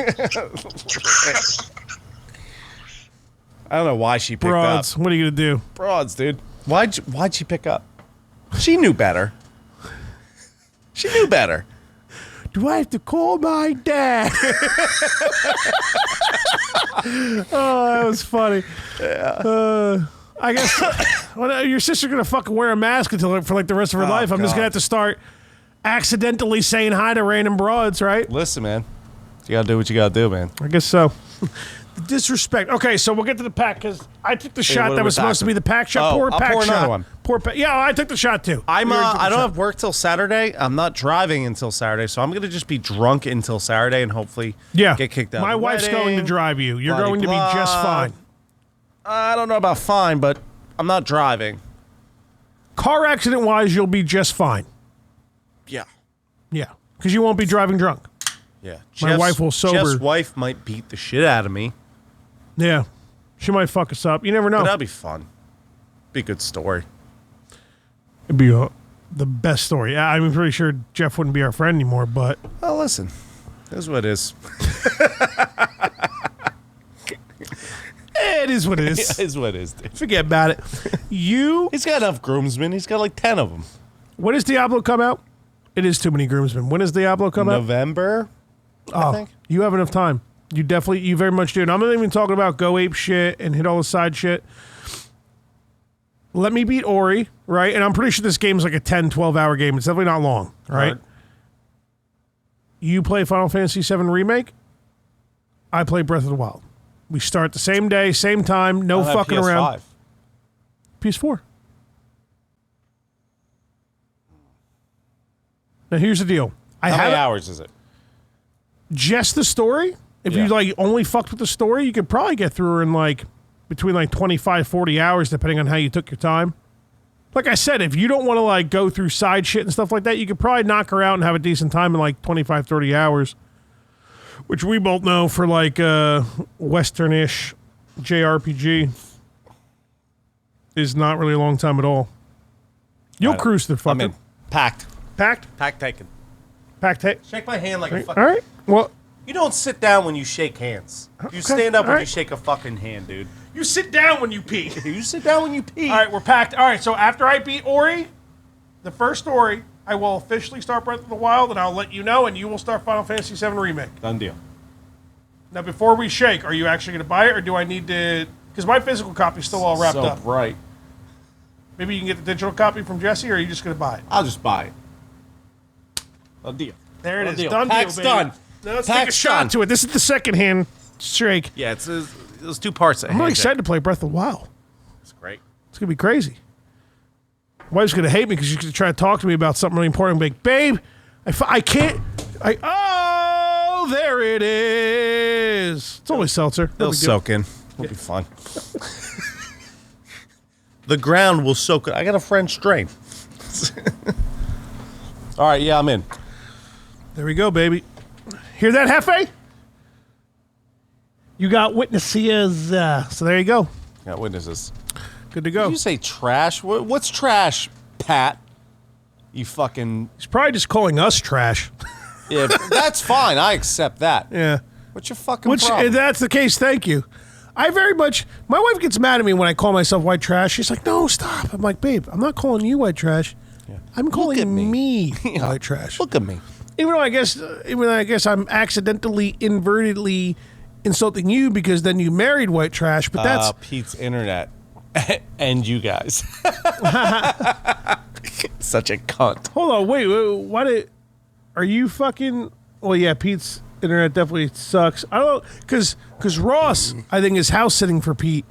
Speaker 2: I don't know why she picked
Speaker 1: Broads,
Speaker 2: up.
Speaker 1: what are you going to do?
Speaker 2: Broads, dude. Why'd she pick up? She knew better. She knew better.
Speaker 1: Do I have to call my dad? Oh, that was funny. Yeah. I guess your sister's going to fucking wear a mask for like the rest of her life. I'm just going to have to start accidentally saying hi to random broads, right?
Speaker 2: Listen, man. You got to do what you got to do, man.
Speaker 1: I guess so. The disrespect. Okay, so we'll get to the pack because I took the shot that was supposed to be the pack shot.
Speaker 2: Oh,
Speaker 1: Pour
Speaker 2: I'll
Speaker 1: pack
Speaker 2: pour
Speaker 1: shot.
Speaker 2: another one.
Speaker 1: Yeah, I took the shot too.
Speaker 2: I don't have work till Saturday. I'm not driving until Saturday, so I'm going to just be drunk until Saturday and hopefully get kicked out.
Speaker 1: My wife's going to drive you. You're going to be just fine.
Speaker 2: I don't know about fine, but I'm not driving.
Speaker 1: Car accident wise, you'll be just fine.
Speaker 2: Yeah.
Speaker 1: Yeah, because you won't be driving drunk.
Speaker 2: Yeah.
Speaker 1: My wife will sober.
Speaker 2: Jeff's wife might beat the shit out of me.
Speaker 1: Yeah, she might fuck us up. You never know.
Speaker 2: But that'd be fun. Be a good story.
Speaker 1: It'd be the best story. I'm pretty sure Jeff wouldn't be our friend anymore, but...
Speaker 2: Well, listen. This is what it is.
Speaker 1: It is what it is.
Speaker 2: It is what it is, dude.
Speaker 1: Forget about it.
Speaker 2: He's got enough groomsmen. He's got like 10 of them.
Speaker 1: When does Diablo come out? It is too many groomsmen. When does Diablo come out?
Speaker 2: November, I think.
Speaker 1: You have enough time. You very much do. And I'm not even talking about go ape shit and hit all the side shit. Let me beat Ori, right? And I'm pretty sure this game's like a 10, 12-hour game. It's definitely not long, right? You play Final Fantasy VII Remake. I play Breath of the Wild. We start the same day, same time, no fucking around. PS4. Now, here's the deal.
Speaker 2: How many hours is it?
Speaker 1: Just the story? If you like only fucked with the story, you could probably get through her in like between like 25, 40 hours, depending on how you took your time. Like I said, if you don't want to like go through side shit and stuff like that, you could probably knock her out and have a decent time in like 25, 30 hours. Which we both know for like Western-ish JRPG is not really a long time at all. You'll cruise the fucking...
Speaker 2: I'm in. Packed.
Speaker 1: Packed?
Speaker 2: Packed taken.
Speaker 1: Packed.
Speaker 2: Shake my hand like a fucking...
Speaker 1: All right. Well...
Speaker 2: You don't sit down when you shake hands. You stand up when you shake a fucking hand, dude.
Speaker 1: You sit down when you pee.
Speaker 2: You sit down when you pee.
Speaker 1: All right, we're packed. All right, so after I beat Ori, the first Ori, I will officially start Breath of the Wild, and I'll let you know, and you will start Final Fantasy VII Remake.
Speaker 2: Done deal.
Speaker 1: Now, before we shake, are you actually going to buy it, or do I need to... Because my physical copy's still all wrapped up.
Speaker 2: So bright.
Speaker 1: Maybe you can get the digital copy from Jesse, or are you just going to buy it?
Speaker 2: I'll just buy it. Done deal.
Speaker 1: There it
Speaker 2: Done
Speaker 1: is.
Speaker 2: deal.
Speaker 1: Done
Speaker 2: Pack's
Speaker 1: deal, baby.
Speaker 2: done.
Speaker 1: Now let's take a
Speaker 2: Pack's
Speaker 1: shot
Speaker 2: done.
Speaker 1: to it. This is the second hand shake.
Speaker 2: Yeah, it's those two parts.
Speaker 1: I'm really excited to play Breath of the Wild.
Speaker 2: It's great.
Speaker 1: It's going to be crazy. My wife's going to hate me because she's going to try to talk to me about something really important. I'm like, babe, I can't... Oh, there it is. It's only seltzer.
Speaker 2: It'll soak in. It'll be fun. The ground will soak it. I got a French drain. All right, yeah, I'm in.
Speaker 1: There we go, baby. Hear that, Hefe? You got witnesses. So there you go.
Speaker 2: Got witnesses.
Speaker 1: Good to go.
Speaker 2: Did you say trash? What's trash, Pat? You fucking...
Speaker 1: He's probably just calling us trash.
Speaker 2: Yeah, that's fine. I accept that.
Speaker 1: Yeah.
Speaker 2: What's your fucking problem?
Speaker 1: If that's the case, thank you. I very much... My wife gets mad at me when I call myself white trash. She's like, no, stop. I'm like, babe, I'm not calling you white trash. Yeah. I'm calling me white trash.
Speaker 2: Look at me.
Speaker 1: Even though I guess I'm accidentally, invertedly insulting you because then you married white trash, but that's...
Speaker 2: Pete's internet. And you guys. Such a cunt.
Speaker 1: Hold on, wait, are you fucking... Well, yeah, Pete's internet definitely sucks. I don't know, because Ross, I think, is house sitting for Pete,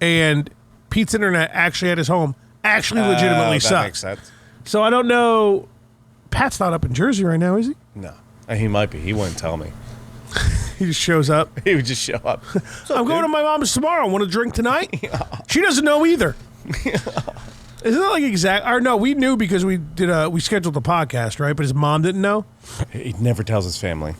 Speaker 1: and Pete's internet actually at his home actually legitimately sucks.
Speaker 2: That makes sense.
Speaker 1: So I don't know... Pat's not up in Jersey right now, is he?
Speaker 2: No. He might be. He wouldn't tell me.
Speaker 1: He just shows up.
Speaker 2: He would just show up.
Speaker 1: I'm going to my mom's tomorrow. Want to drink tonight? She doesn't know either. Isn't that like exact? Or no, we knew because we scheduled the podcast, right? But his mom didn't know.
Speaker 2: He never tells his family.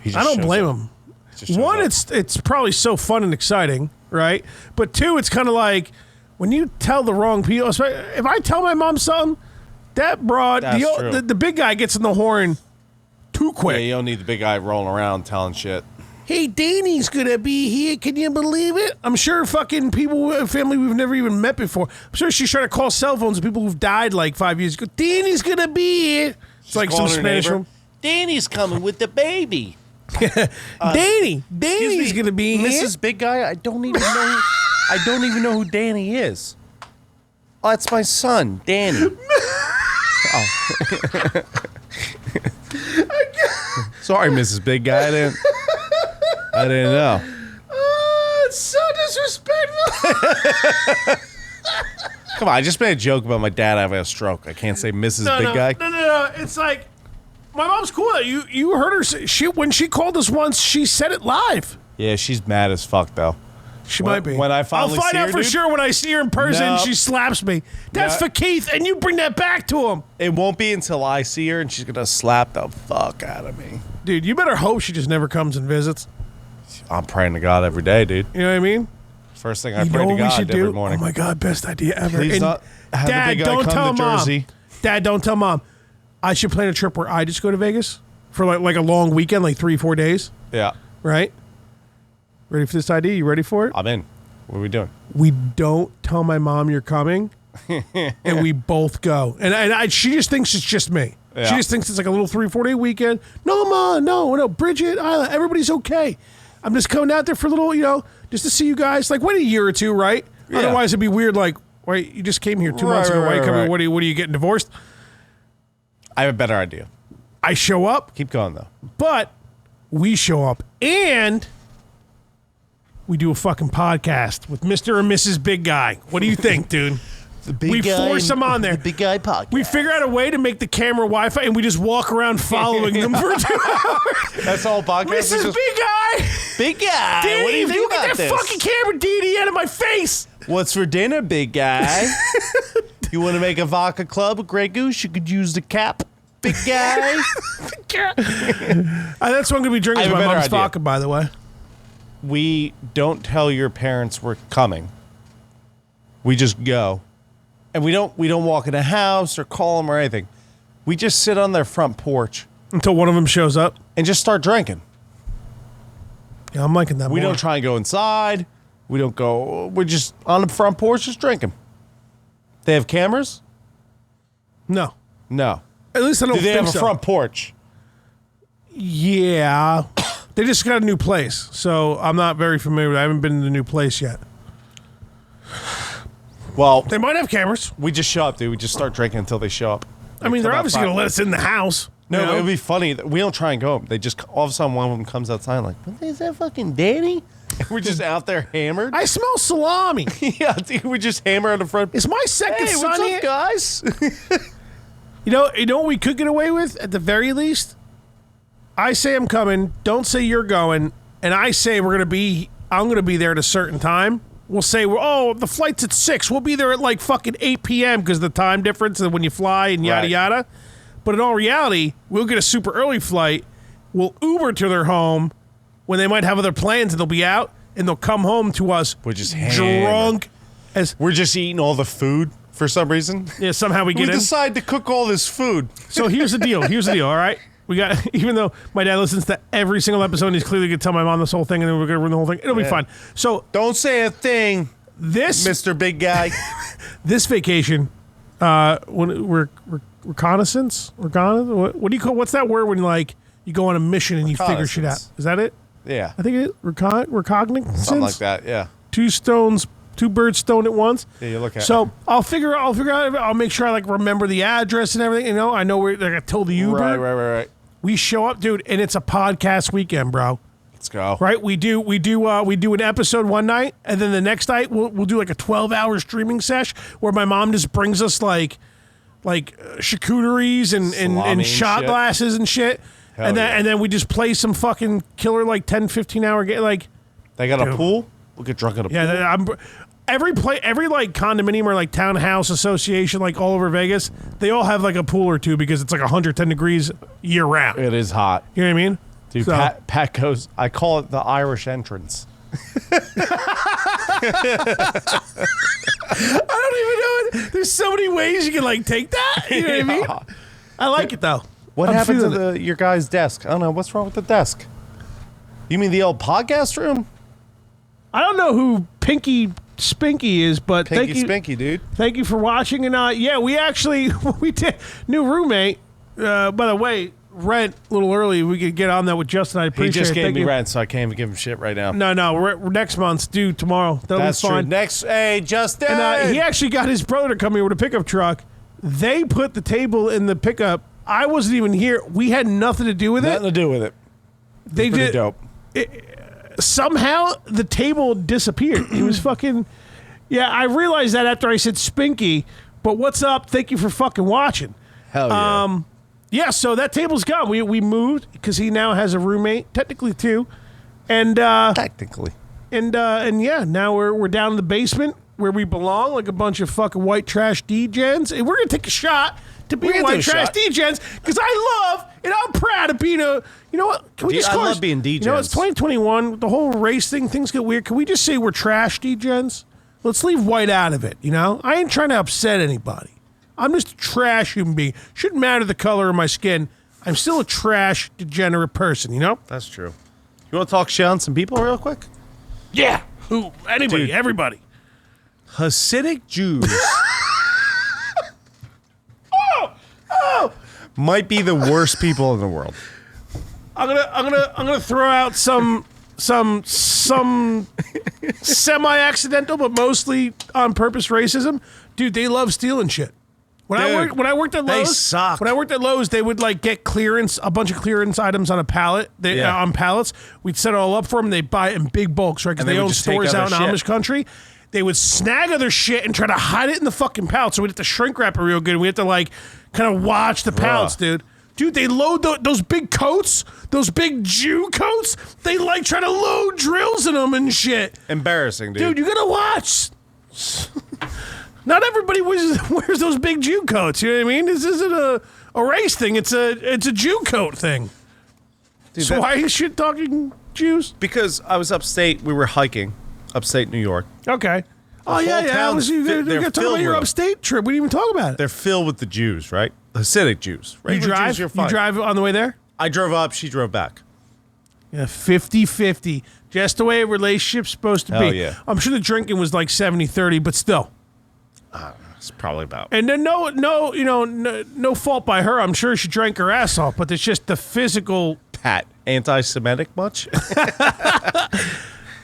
Speaker 2: He just
Speaker 1: I don't
Speaker 2: shows
Speaker 1: blame
Speaker 2: up.
Speaker 1: him.
Speaker 2: Just shows
Speaker 1: One,
Speaker 2: up.
Speaker 1: it's probably so fun and exciting, right? But two, it's kind of like when you tell the wrong people. If I tell my mom something, that broad,
Speaker 2: That's true.
Speaker 1: the big guy gets in the horn too
Speaker 2: Yeah,
Speaker 1: quick.
Speaker 2: you don't need the big guy rolling around telling shit.
Speaker 1: Hey, Danny's gonna be here. Can you believe it? I'm sure fucking people, family we've never even met before. I'm sure she's trying to call cell phones of people who've died like 5 years ago. Danny's gonna be here. It's like some
Speaker 2: calling her
Speaker 1: Spanish
Speaker 2: neighbor.
Speaker 1: room.
Speaker 2: Danny's coming with the baby.
Speaker 1: Danny's gonna be here.
Speaker 2: Mrs. Big Guy, I don't even know. I don't even know who Danny is. Oh, that's my son, Danny. Sorry, Mrs. Big Guy. I didn't know.
Speaker 1: Oh, it's so disrespectful.
Speaker 2: Come on, I just made a joke about my dad having a stroke. I can't say Mrs. Big Guy.
Speaker 1: No. It's like my mom's cool. You heard her say, when she called us once. She said it live.
Speaker 2: Yeah, she's mad as fuck though.
Speaker 1: She might be.
Speaker 2: When I finally
Speaker 1: I'll find
Speaker 2: see
Speaker 1: out
Speaker 2: her,
Speaker 1: for
Speaker 2: dude.
Speaker 1: sure when I see her in person.
Speaker 2: No.
Speaker 1: She slaps me. That's
Speaker 2: No.
Speaker 1: for Keith, and you bring that back to him,
Speaker 2: It won't be until I see her and she's gonna slap the fuck out of me.
Speaker 1: dude. You better hope she just never comes and visits.
Speaker 2: I'm praying to God every day, dude.
Speaker 1: You know what I mean?
Speaker 2: First thing I
Speaker 1: You
Speaker 2: pray
Speaker 1: know
Speaker 2: to
Speaker 1: what we
Speaker 2: God
Speaker 1: should
Speaker 2: every
Speaker 1: do?
Speaker 2: morning.
Speaker 1: Oh my God, best idea ever.
Speaker 2: Please
Speaker 1: And
Speaker 2: not have the
Speaker 1: Dad,
Speaker 2: big guy
Speaker 1: don't
Speaker 2: come
Speaker 1: tell
Speaker 2: to
Speaker 1: mom.
Speaker 2: Jersey.
Speaker 1: Dad, don't tell mom. I should plan a trip where I just go to Vegas for like a long weekend, like 3-4 days.
Speaker 2: Yeah,
Speaker 1: Right? Ready for this idea? You ready for it?
Speaker 2: I'm in. What are we doing?
Speaker 1: We don't tell my mom you're coming, and we both go. And she just thinks it's just me. She
Speaker 2: Yeah.
Speaker 1: just thinks it's like a little 3-4 day weekend. No, Ma, no, Bridget, Isla, everybody's okay. I'm just coming out there for a little, just to see you guys. Like, wait a year or two, right?
Speaker 2: Yeah.
Speaker 1: Otherwise, it'd be weird. Like, wait, you just came here 2 months ago.
Speaker 2: Right,
Speaker 1: Why you
Speaker 2: right,
Speaker 1: coming?
Speaker 2: right.
Speaker 1: What are you getting divorced?
Speaker 2: I have a better idea.
Speaker 1: I show up,
Speaker 2: Keep going though.
Speaker 1: but we show up and we do a fucking podcast with Mr. and Mrs. Big Guy. What do you think, dude?
Speaker 2: The big
Speaker 1: We force them on there.
Speaker 2: The big guy podcast.
Speaker 1: We figure out a way to make the camera Wi-Fi, and we just walk around following them for 2 hours.
Speaker 2: That's all podcast. is
Speaker 1: Mrs.
Speaker 2: just-
Speaker 1: Big Guy,
Speaker 2: Big guy.
Speaker 1: Danny,
Speaker 2: What do you
Speaker 1: if
Speaker 2: think
Speaker 1: you
Speaker 2: about
Speaker 1: get that
Speaker 2: this?
Speaker 1: fucking camera, Dee, out of my face.
Speaker 2: What's for dinner, big guy? You want to make a vodka club, Grey Goose? You could use the cap, big guy.
Speaker 1: That's what I'm gonna be drinking.
Speaker 2: I
Speaker 1: Is
Speaker 2: have a
Speaker 1: my
Speaker 2: better
Speaker 1: mom's
Speaker 2: idea.
Speaker 1: vodka, by the way.
Speaker 2: We don't tell your parents we're coming. We just go, and we don't walk in a house or call them or anything. We just sit on their front porch
Speaker 1: Until one of them shows up.
Speaker 2: and just start drinking.
Speaker 1: Yeah, I'm liking that.
Speaker 2: We
Speaker 1: more.
Speaker 2: don't try and go inside. We don't go. We're just on the front porch, just drinking. They have cameras?
Speaker 1: No,
Speaker 2: No.
Speaker 1: at least I don't
Speaker 2: Do they
Speaker 1: think
Speaker 2: have a
Speaker 1: so.
Speaker 2: front porch?
Speaker 1: Yeah, they just got a new place, so I'm not very familiar with it. I haven't been to the new place yet.
Speaker 2: Well,
Speaker 1: They might have cameras.
Speaker 2: we just show up, dude. We just start drinking until they show up.
Speaker 1: I mean, they're
Speaker 2: come
Speaker 1: obviously
Speaker 2: outside.
Speaker 1: going to let us in the house.
Speaker 2: No,
Speaker 1: you know?
Speaker 2: it would be funny. We don't try and go. They just all of a sudden one of them comes outside like, "What is that fucking Danny?" And we're just out there hammered.
Speaker 1: I smell salami.
Speaker 2: Yeah, dude, we just hammer on the front.
Speaker 1: Is my second
Speaker 2: Hey,
Speaker 1: son
Speaker 2: what's
Speaker 1: here?
Speaker 2: up, guys?
Speaker 1: You know what we could get away with at the very least? I say I'm coming, don't say you're going, and I say I'm gonna be there at a certain time. We'll say, the flight's at 6. We'll be there at like fucking 8 p.m. because the time difference and when you fly and yada
Speaker 2: Right.
Speaker 1: yada. But in all reality, we'll get a super early flight. We'll Uber to their home when they might have other plans and they'll be out, and they'll come home to us
Speaker 2: We're just
Speaker 1: drunk as
Speaker 2: We're just eating all the food for some reason.
Speaker 1: somehow we
Speaker 2: We
Speaker 1: get in.
Speaker 2: decide to cook all this food.
Speaker 1: So here's the deal. All right. We got, even though my dad listens to every single episode, and he's clearly going to tell my mom this whole thing, and then we're going to ruin the whole thing. It'll be
Speaker 2: Yeah.
Speaker 1: fine. So
Speaker 2: Don't say a thing,
Speaker 1: this
Speaker 2: Mr. Big Guy.
Speaker 1: this vacation, when we're reconnaissance, what do you call? What's that word when like you go on a mission and you figure shit out?
Speaker 2: Reconnaissance.
Speaker 1: Is that it?
Speaker 2: Yeah,
Speaker 1: I think it is. Recognizance.
Speaker 2: something like that. Yeah.
Speaker 1: Two birds stoned at once.
Speaker 2: Yeah, you look at.
Speaker 1: So I'll figure out. I'll make sure I like remember the address and everything. I know where. Like I told the Uber.
Speaker 2: Right.
Speaker 1: We show up, dude, and it's a podcast weekend, bro.
Speaker 2: Let's go.
Speaker 1: Right? We do an episode one night, and then the next night we'll do like a 12-hour streaming sesh where my mom just brings us like charcuteries and
Speaker 2: Salami and
Speaker 1: shot
Speaker 2: shit.
Speaker 1: glasses and shit. and then we just play some fucking killer like 10, 15 hour game. Like
Speaker 2: They got a pool. We'll get drunk at a pool.
Speaker 1: yeah, every like condominium or like townhouse association like all over Vegas, they all have like a pool or two because it's like 110 degrees year round.
Speaker 2: It is hot.
Speaker 1: You know what I mean?
Speaker 2: Dude,
Speaker 1: So-
Speaker 2: Pat goes, I call it the Irish entrance.
Speaker 1: I don't even know. There's so many ways you can like take that. You know what I mean? I like it though.
Speaker 2: What
Speaker 1: I'm
Speaker 2: happened to
Speaker 1: feeling
Speaker 2: your guy's desk? I don't know. What's wrong with the desk? You mean the old podcast room?
Speaker 1: I don't know who Pinky Spinky is, but
Speaker 2: Pinky
Speaker 1: thank you,
Speaker 2: Spinky, dude.
Speaker 1: thank you for watching. And yeah, we actually we did new roommate. By the way, rent a little early. We could get on that with Justin. I
Speaker 2: He
Speaker 1: appreciate
Speaker 2: just
Speaker 1: it.
Speaker 2: gave
Speaker 1: Thank
Speaker 2: me
Speaker 1: you.
Speaker 2: rent, so I can't even give him shit right now.
Speaker 1: No, we're next month's due tomorrow. That'll
Speaker 2: That's
Speaker 1: be
Speaker 2: true.
Speaker 1: fine.
Speaker 2: Next, hey, Justin.
Speaker 1: And he actually got his brother to come here with a pickup truck. They put the table in the pickup. I wasn't even here. We had nothing to do with
Speaker 2: Nothing
Speaker 1: it.
Speaker 2: to do with it.
Speaker 1: They
Speaker 2: Pretty
Speaker 1: did.
Speaker 2: dope.
Speaker 1: Somehow the table disappeared. It was fucking. Yeah, I realized that after I said Spinky. But what's up? Thank you for fucking watching.
Speaker 2: Hell yeah.
Speaker 1: Yeah, so that table's gone. We moved because he now has a roommate, technically two, and
Speaker 2: Technically.
Speaker 1: and yeah, now we're down in the basement where we belong, like a bunch of fucking white trash D-gens, and we're gonna take a shot to be
Speaker 2: We're gonna
Speaker 1: white
Speaker 2: do a
Speaker 1: trash
Speaker 2: shot.
Speaker 1: D-gens because I love and I'm proud of being a. You know what? Can we
Speaker 2: Dude,
Speaker 1: just
Speaker 2: I
Speaker 1: call
Speaker 2: love
Speaker 1: us-
Speaker 2: being
Speaker 1: You know, it's
Speaker 2: D-gens.
Speaker 1: 2021. The whole race things get weird. Can we just say we're trash D-gens? Let's leave white out of it. You know, I ain't trying to upset anybody. I'm just a trash human being. Shouldn't matter the color of my skin. I'm still a trash, degenerate person, you know?
Speaker 2: That's true. You want to talk shit on some people real quick?
Speaker 1: Yeah. Who? Anybody.
Speaker 2: Dude.
Speaker 1: Everybody.
Speaker 2: Hasidic Jews might be the worst people in the world.
Speaker 1: I'm gonna throw out some semi-accidental, but mostly on purpose racism. Dude, they love stealing shit. When I worked at
Speaker 2: they
Speaker 1: Lowe's,
Speaker 2: suck.
Speaker 1: When I worked at Lowe's, they would like get a bunch of clearance items on a pallet. On pallets. We'd set it all up for them. They buy it in big bulks, right? Because
Speaker 2: And they
Speaker 1: they
Speaker 2: would
Speaker 1: own
Speaker 2: just take
Speaker 1: stores out
Speaker 2: other
Speaker 1: in
Speaker 2: shit.
Speaker 1: Amish country. They would snag other shit and try to hide it in the fucking pallet. So we'd have to shrink wrap it real good. And we had to like kind of watch the pallets, dude. Dude, they load those big coats, those big Jew coats. They like try to load drills in them and shit.
Speaker 2: Embarrassing, dude.
Speaker 1: Dude, you gotta watch. Not everybody wears those big Jew coats. You know what I mean? This isn't a race thing. It's a Jew coat thing.
Speaker 2: Dude,
Speaker 1: So why is shit talking Jews?
Speaker 2: Because I was upstate. We were hiking upstate New York.
Speaker 1: Okay. Oh yeah.
Speaker 2: town's
Speaker 1: You
Speaker 2: they're
Speaker 1: gotta talk
Speaker 2: filled
Speaker 1: about your
Speaker 2: with them.
Speaker 1: upstate trip. We didn't even talk about it.
Speaker 2: They're filled with the Jews, right? The Hasidic Jews.
Speaker 1: You
Speaker 2: Regular
Speaker 1: drive?
Speaker 2: Jews, you're
Speaker 1: You
Speaker 2: fine.
Speaker 1: drive on the way there?
Speaker 2: I drove up. She drove back.
Speaker 1: Yeah, 50-50. Just the way a relationship's supposed to
Speaker 2: Hell
Speaker 1: be.
Speaker 2: yeah.
Speaker 1: I'm sure the drinking was like 70-30, but still.
Speaker 2: It's probably about.
Speaker 1: And then no fault by her. I'm sure she drank her ass off, but it's just the physical.
Speaker 2: Pat, anti-Semitic much?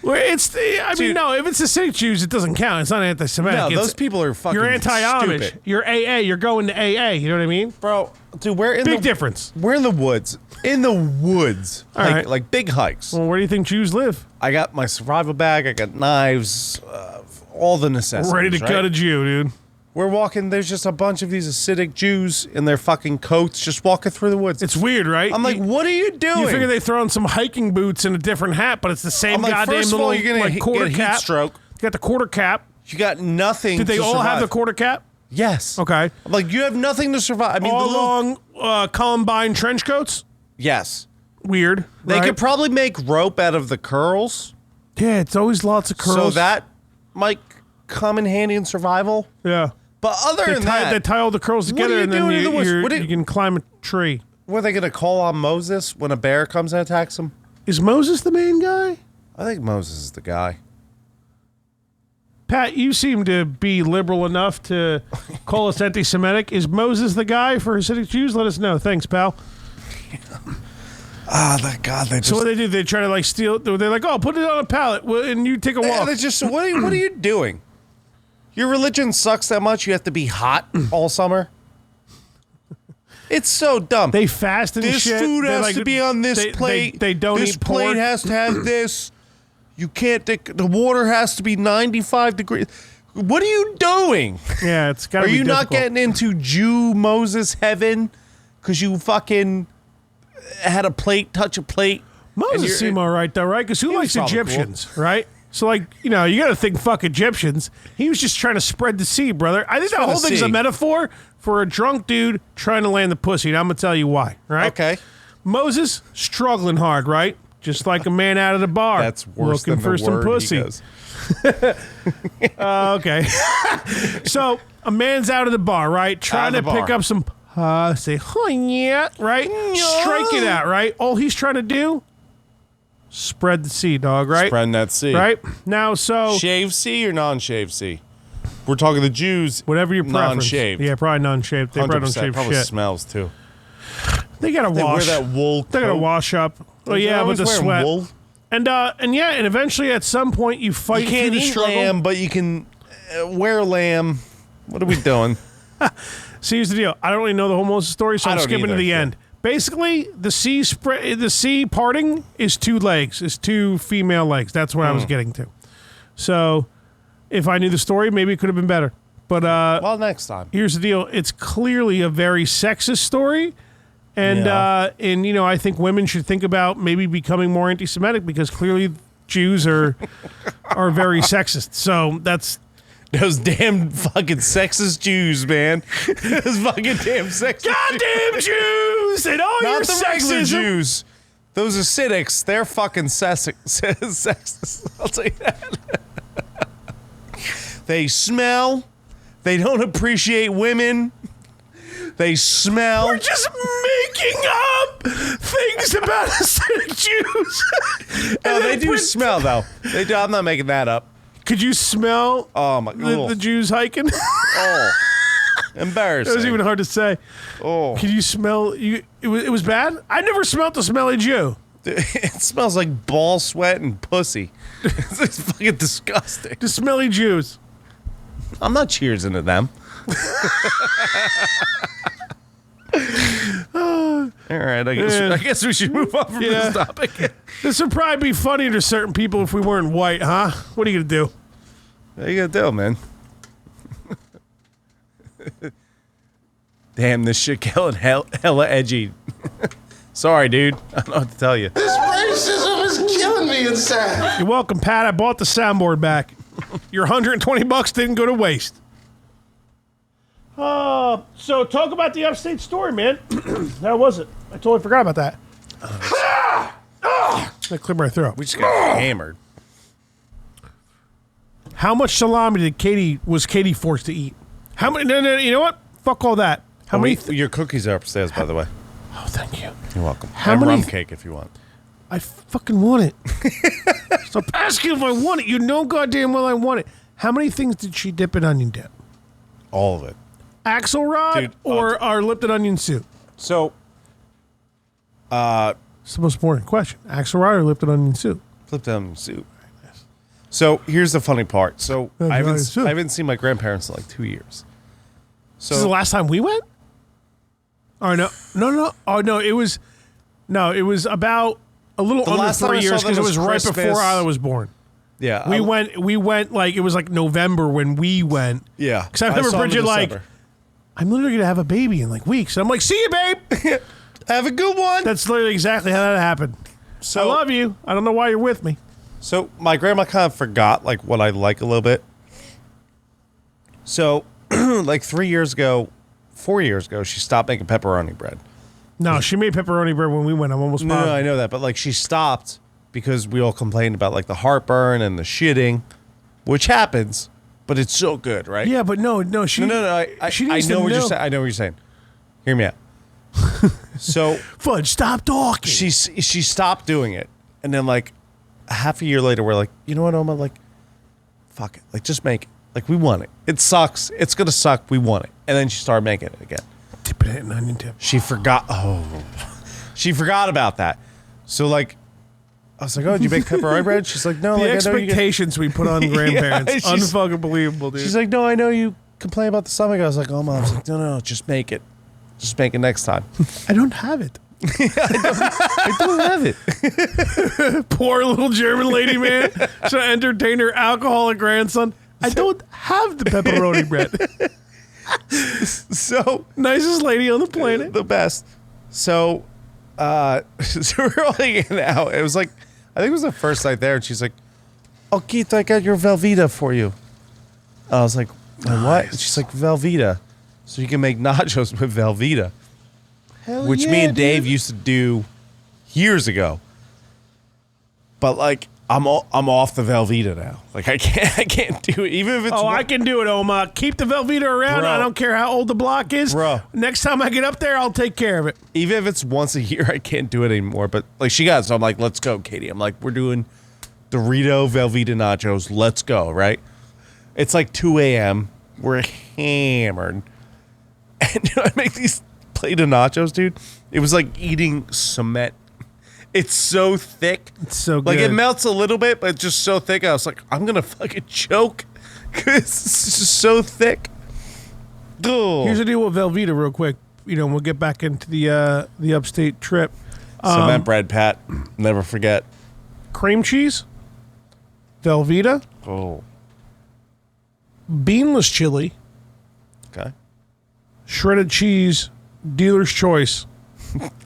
Speaker 1: Where it's the. I mean,
Speaker 2: Dude.
Speaker 1: no. If it's the Sikh Jews, it doesn't count. It's not anti-Semitic.
Speaker 2: No,
Speaker 1: It's-
Speaker 2: those people are fucking
Speaker 1: You're anti-Amish.
Speaker 2: stupid.
Speaker 1: You're AA. You're going to AA. You know what I mean?
Speaker 2: Bro, dude, we're in
Speaker 1: Big
Speaker 2: the
Speaker 1: difference.
Speaker 2: We're in the woods. In the woods.
Speaker 1: All
Speaker 2: like
Speaker 1: right.
Speaker 2: like big hikes.
Speaker 1: Well, where do you think Jews live?
Speaker 2: I got my survival bag. I got knives. All the necessities.
Speaker 1: Ready to
Speaker 2: right?
Speaker 1: cut a Jew, dude.
Speaker 2: We're walking. There's just a bunch of these Hasidic Jews in their fucking coats just walking through the woods.
Speaker 1: It's weird, right?
Speaker 2: I'm like, what are you doing?
Speaker 1: You figure they throw on some hiking boots and a different hat, but it's the same
Speaker 2: I'm like,
Speaker 1: goddamn
Speaker 2: first of
Speaker 1: little
Speaker 2: all, you're gonna
Speaker 1: like quarter
Speaker 2: get a heat
Speaker 1: cap.
Speaker 2: stroke.
Speaker 1: You got the quarter cap.
Speaker 2: You got nothing.
Speaker 1: Did they
Speaker 2: to
Speaker 1: all have
Speaker 2: survive.
Speaker 1: the quarter cap?
Speaker 2: Yes.
Speaker 1: Okay.
Speaker 2: I'm like, you have nothing to survive. I mean,
Speaker 1: All
Speaker 2: the little,
Speaker 1: long Columbine trench coats?
Speaker 2: yes.
Speaker 1: Weird.
Speaker 2: They
Speaker 1: right?
Speaker 2: could probably make rope out of the curls,
Speaker 1: Yeah, it's always lots of curls.
Speaker 2: so that might come in handy in survival.
Speaker 1: Yeah.
Speaker 2: But other
Speaker 1: They
Speaker 2: than
Speaker 1: tie,
Speaker 2: that,
Speaker 1: they tie all the curls
Speaker 2: What
Speaker 1: together
Speaker 2: are you
Speaker 1: and then
Speaker 2: doing in the woods?
Speaker 1: you
Speaker 2: What do you-
Speaker 1: can climb a tree.
Speaker 2: were they going to call on Moses when a bear comes and attacks him?
Speaker 1: Is Moses the main guy?
Speaker 2: I think Moses is the guy.
Speaker 1: Pat, you seem to be liberal enough to call us anti-Semitic. Is Moses the guy for Hasidic Jews? Let us know. Thanks, pal.
Speaker 2: Ah, thank God they just.
Speaker 1: So what they do? They try to like steal. They're like, "Oh, put it on a pallet, and you take a walk."
Speaker 2: They just what are you doing? Your religion sucks that much. You have to be hot all summer. It's so dumb.
Speaker 1: They fast and
Speaker 2: this
Speaker 1: shit.
Speaker 2: food
Speaker 1: They're
Speaker 2: has
Speaker 1: like-
Speaker 2: to be on this
Speaker 1: they-
Speaker 2: plate.
Speaker 1: They don't
Speaker 2: this
Speaker 1: eat
Speaker 2: plate
Speaker 1: pork.
Speaker 2: has to have this. You can't. The water has to be 95 degrees. What are you doing?
Speaker 1: Yeah, it's got.
Speaker 2: Are you not getting into Jew Moses heaven? Because you fucking had a plate, touch a plate.
Speaker 1: Moses seemed all right, though, right? Because who likes Egyptians, right? So, like, you know, you got to think fuck Egyptians. He was just trying to spread the seed, brother. I think that whole thing's a metaphor for a drunk dude trying to land the pussy. And I'm going to tell you why, right?
Speaker 2: Okay.
Speaker 1: Moses, struggling hard, right? Just like a man out of the bar.
Speaker 2: That's worse
Speaker 1: looking
Speaker 2: than
Speaker 1: for
Speaker 2: the word
Speaker 1: some pussy.
Speaker 2: he goes.
Speaker 1: Okay. So, a man's out of the bar, right? Trying to pick up some say, oh, yeah, right? Strike it out, right? All he's trying to do, spread the seed, dog, right?
Speaker 2: Spreading that seed.
Speaker 1: Right? Now, so...
Speaker 2: Shave C or non-shave C? We're talking the Jews.
Speaker 1: Whatever your preference.
Speaker 2: Non-shaved.
Speaker 1: Yeah, probably non-shaved. They probably don't
Speaker 2: 100%.
Speaker 1: shave
Speaker 2: Probably
Speaker 1: shit.
Speaker 2: smells, too.
Speaker 1: They got to wash.
Speaker 2: They wear that wool
Speaker 1: They got to
Speaker 2: coat.
Speaker 1: wash up. Oh, yeah,
Speaker 2: They're
Speaker 1: with the
Speaker 2: always wearing
Speaker 1: sweat.
Speaker 2: wool.
Speaker 1: And yeah, and eventually at some point you fight
Speaker 2: You can't
Speaker 1: through the
Speaker 2: eat
Speaker 1: struggle.
Speaker 2: lamb, but you can wear lamb. What are we doing?
Speaker 1: See, here's the deal. I don't really know the whole Moses story, so
Speaker 2: I
Speaker 1: I'm
Speaker 2: don't
Speaker 1: skipping to
Speaker 2: either,
Speaker 1: the
Speaker 2: yeah.
Speaker 1: end. Basically, the sea parting is two legs, is two female legs. That's what I was getting to. So, if I knew the story, maybe it could have been better. But
Speaker 2: Well, next time.
Speaker 1: here's the deal. It's clearly a very sexist story. And,
Speaker 2: Yeah.
Speaker 1: and you know, I think women should think about maybe becoming more anti-Semitic because clearly Jews are very sexist. So that's...
Speaker 2: Those damn fucking sexist Jews, man. Those fucking damn sexist
Speaker 1: Goddamn Jews! And all your
Speaker 2: Not the regular
Speaker 1: sexism.
Speaker 2: Jews. Those Hasidics, they're fucking sexist. I'll tell you that. They smell. They don't appreciate women. They smell.
Speaker 1: We're just making up things about Hasidic Jews.
Speaker 2: No, they do smell, though. They do. I'm not making that up.
Speaker 1: Could you smell
Speaker 2: Oh, my
Speaker 1: the
Speaker 2: God.
Speaker 1: Jews hiking?
Speaker 2: Oh. Embarrassing.
Speaker 1: It was even hard to say.
Speaker 2: Oh.
Speaker 1: Could you smell? It was bad? I never smelled the smelly Jew.
Speaker 2: It smells like ball sweat and pussy. It's fucking disgusting.
Speaker 1: The smelly Jews.
Speaker 2: I'm not cheersing at them. All right, I guess we should move on from
Speaker 1: Yeah.
Speaker 2: this topic.
Speaker 1: This would probably be funny to certain people if we weren't white, huh? What are you going to do?
Speaker 2: What you gonna do, man? Damn, this shit killing hella edgy. Sorry, dude. I don't know what to tell you.
Speaker 4: This racism is killing me inside.
Speaker 1: You're welcome, Pat. I bought the soundboard back. Your $120 didn't go to waste. So talk about the upstate story, man. How was it? I totally forgot about that. I cleared my throat.
Speaker 2: We just got hammered.
Speaker 1: How much salami was Katie forced to eat? How many? No, you know what? Fuck all that. How many?
Speaker 2: Your cookies are upstairs, by the way.
Speaker 1: Oh, thank you.
Speaker 2: You're welcome.
Speaker 1: How
Speaker 2: And
Speaker 1: many
Speaker 2: rum
Speaker 1: th-
Speaker 2: cake if you want.
Speaker 1: I fucking want it. Stop asking if I want it. You know goddamn well I want it. How many things did she dip in onion dip?
Speaker 2: All of it.
Speaker 1: Axelrod
Speaker 2: Dude,
Speaker 1: or our Lipton onion soup?
Speaker 2: So,
Speaker 1: It's the most important question. Axelrod or Lipton onion soup?
Speaker 2: flipped onion soup. So here's the funny part. So
Speaker 1: That's
Speaker 2: I
Speaker 1: onion soup.
Speaker 2: haven't seen my grandparents in like 2 years.
Speaker 1: This is the
Speaker 2: So
Speaker 1: last time we went? Oh, no. Oh, no, it was about a little under
Speaker 2: last time
Speaker 1: 3
Speaker 2: I saw
Speaker 1: years
Speaker 2: them
Speaker 1: because it
Speaker 2: was
Speaker 1: was right
Speaker 2: Christmas.
Speaker 1: before Isla was born.
Speaker 2: yeah,
Speaker 1: We went like, it was like November when we went.
Speaker 2: Yeah,
Speaker 1: Because I remember
Speaker 2: saw them in
Speaker 1: Bridget like,
Speaker 2: December.
Speaker 1: I'm literally going to have a baby in like weeks. And I'm like, see you, babe.
Speaker 2: Have a good one.
Speaker 1: That's literally exactly how that happened.
Speaker 2: So
Speaker 1: I love you. I don't know why you're with me.
Speaker 2: So my grandma kind of forgot like what I like a little bit. So like 4 years ago, she stopped making pepperoni bread.
Speaker 1: No, she made pepperoni bread when we went. I'm almost
Speaker 2: No,
Speaker 1: positive.
Speaker 2: I know that, but like she stopped because we all complained about like the heartburn and the shitting, which happens, but it's so good, right?
Speaker 1: Yeah, but no, she.
Speaker 2: No. I
Speaker 1: she
Speaker 2: I
Speaker 1: needs
Speaker 2: know
Speaker 1: to
Speaker 2: what you're
Speaker 1: know.
Speaker 2: saying. I know what you're saying. Hear me out. So
Speaker 1: Fudge, stop talking.
Speaker 2: she stopped doing it, and then like half a year later, we're like, you know what, Oma? Like, fuck it. Like, just make it. Like, we want it. It sucks. It's gonna suck. We want it. And then she started making it again.
Speaker 1: Dip it in onion dip.
Speaker 2: She forgot. Oh, she forgot about that. So like, I was like, oh, did you make pepperoni bread? She's like, no.
Speaker 1: The
Speaker 2: like, I know you get-"
Speaker 1: expectations we put on grandparents,
Speaker 2: she's-
Speaker 1: unfucking believable, dude.
Speaker 2: She's like, no, I know you complain about the stomach. I was like, oh, Mom. I was like, no, just make it. Just make it next time.
Speaker 1: I don't have it.
Speaker 2: I don't have it.
Speaker 1: Poor little German lady, man. Trying to entertain her alcoholic grandson. I don't have the pepperoni bread.
Speaker 2: So
Speaker 1: Nicest lady on the planet.
Speaker 2: the best. So So we're all hanging out. It was like, I think it was the first night there, and she's like, "Oh, Keith, I got your Velveeta for you." I was like, "What?" And she's like, "Velveeta, so you can make nachos with Velveeta," which me and Dave used to do years ago. But like, I'm off the Velveeta now. Like, I can't do it, even if it's.
Speaker 1: Oh, I can do it, Oma. Keep the Velveeta around.
Speaker 2: Bro.
Speaker 1: I don't care how old the block is.
Speaker 2: Bro.
Speaker 1: Next time I get up there, I'll take care of it.
Speaker 2: Even if it's once a year, I can't do it anymore. But like, she got it, so I'm like, "Let's go, Katie." I'm like, "We're doing Dorito Velveeta nachos. Let's go!" Right? It's like 2 a.m. We're hammered, and I make these plate of nachos, dude. It was like eating cement. It's so thick.
Speaker 1: It's so good.
Speaker 2: Like, it melts a little bit, but it's just so thick. I was like, I'm gonna fucking choke because it's just so thick. Ugh.
Speaker 1: Here's the deal with Velveeta, real quick. You know, we'll get back into the upstate trip.
Speaker 2: Cement bread, Pat. Never forget.
Speaker 1: Cream cheese, Velveeta,
Speaker 2: Oh,
Speaker 1: beanless chili,
Speaker 2: okay.
Speaker 1: shredded cheese, dealer's choice.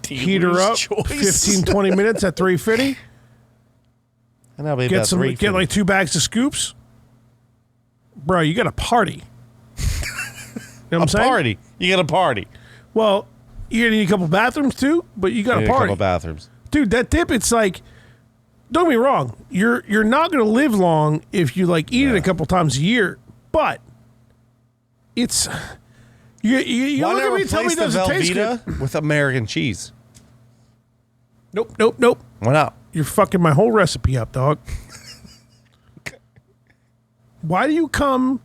Speaker 1: Heat her up,
Speaker 2: Choice.
Speaker 1: 15, 20 minutes at 350.
Speaker 2: And that'll be
Speaker 1: Get
Speaker 2: about
Speaker 1: some.
Speaker 2: $3.50.
Speaker 1: Get like 2 bags of scoops. Bro, you got a party. You know what I'm saying?
Speaker 2: party. You got a party.
Speaker 1: Well, you're gonna need a couple bathrooms too, but you got
Speaker 2: Yeah,
Speaker 1: a
Speaker 2: a
Speaker 1: party.
Speaker 2: couple bathrooms.
Speaker 1: Dude, that dip, it's like, don't get me wrong, you're not gonna live long if you like eat it a couple times a year, but it's you
Speaker 2: Why
Speaker 1: look
Speaker 2: not
Speaker 1: at me and tell me
Speaker 2: replace
Speaker 1: it
Speaker 2: the
Speaker 1: doesn't taste good.
Speaker 2: Velveeta with American cheese?
Speaker 1: Nope.
Speaker 2: Why not?
Speaker 1: You're fucking my whole recipe up, dog. Why do you come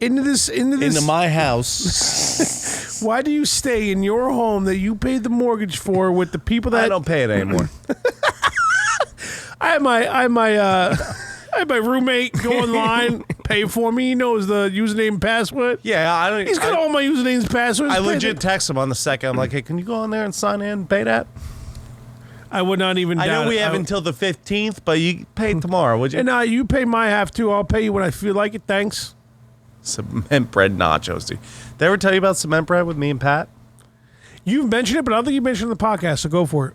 Speaker 1: into this?
Speaker 2: Into my house.
Speaker 1: Why do you stay in your home that you paid the mortgage for with the people that
Speaker 2: I don't pay it anymore.
Speaker 1: I had my roommate go online, pay for me. He knows the username and password.
Speaker 2: Yeah, I don't.
Speaker 1: He's got all my usernames and passwords.
Speaker 2: I
Speaker 1: Pay
Speaker 2: legit
Speaker 1: that.
Speaker 2: text him on the second. I'm like, "Hey, can you go on there and sign in and pay that?"
Speaker 1: I would not even.
Speaker 2: I know
Speaker 1: doubt
Speaker 2: we
Speaker 1: it.
Speaker 2: have until the 15th, but you pay it tomorrow, would you?
Speaker 1: And you pay my half too. I'll pay you when I feel like it. Thanks.
Speaker 2: Cement bread nachos, dude. Did I ever tell you about cement bread with me and Pat?
Speaker 1: You've mentioned it, but I don't think you mentioned it in the podcast. So go for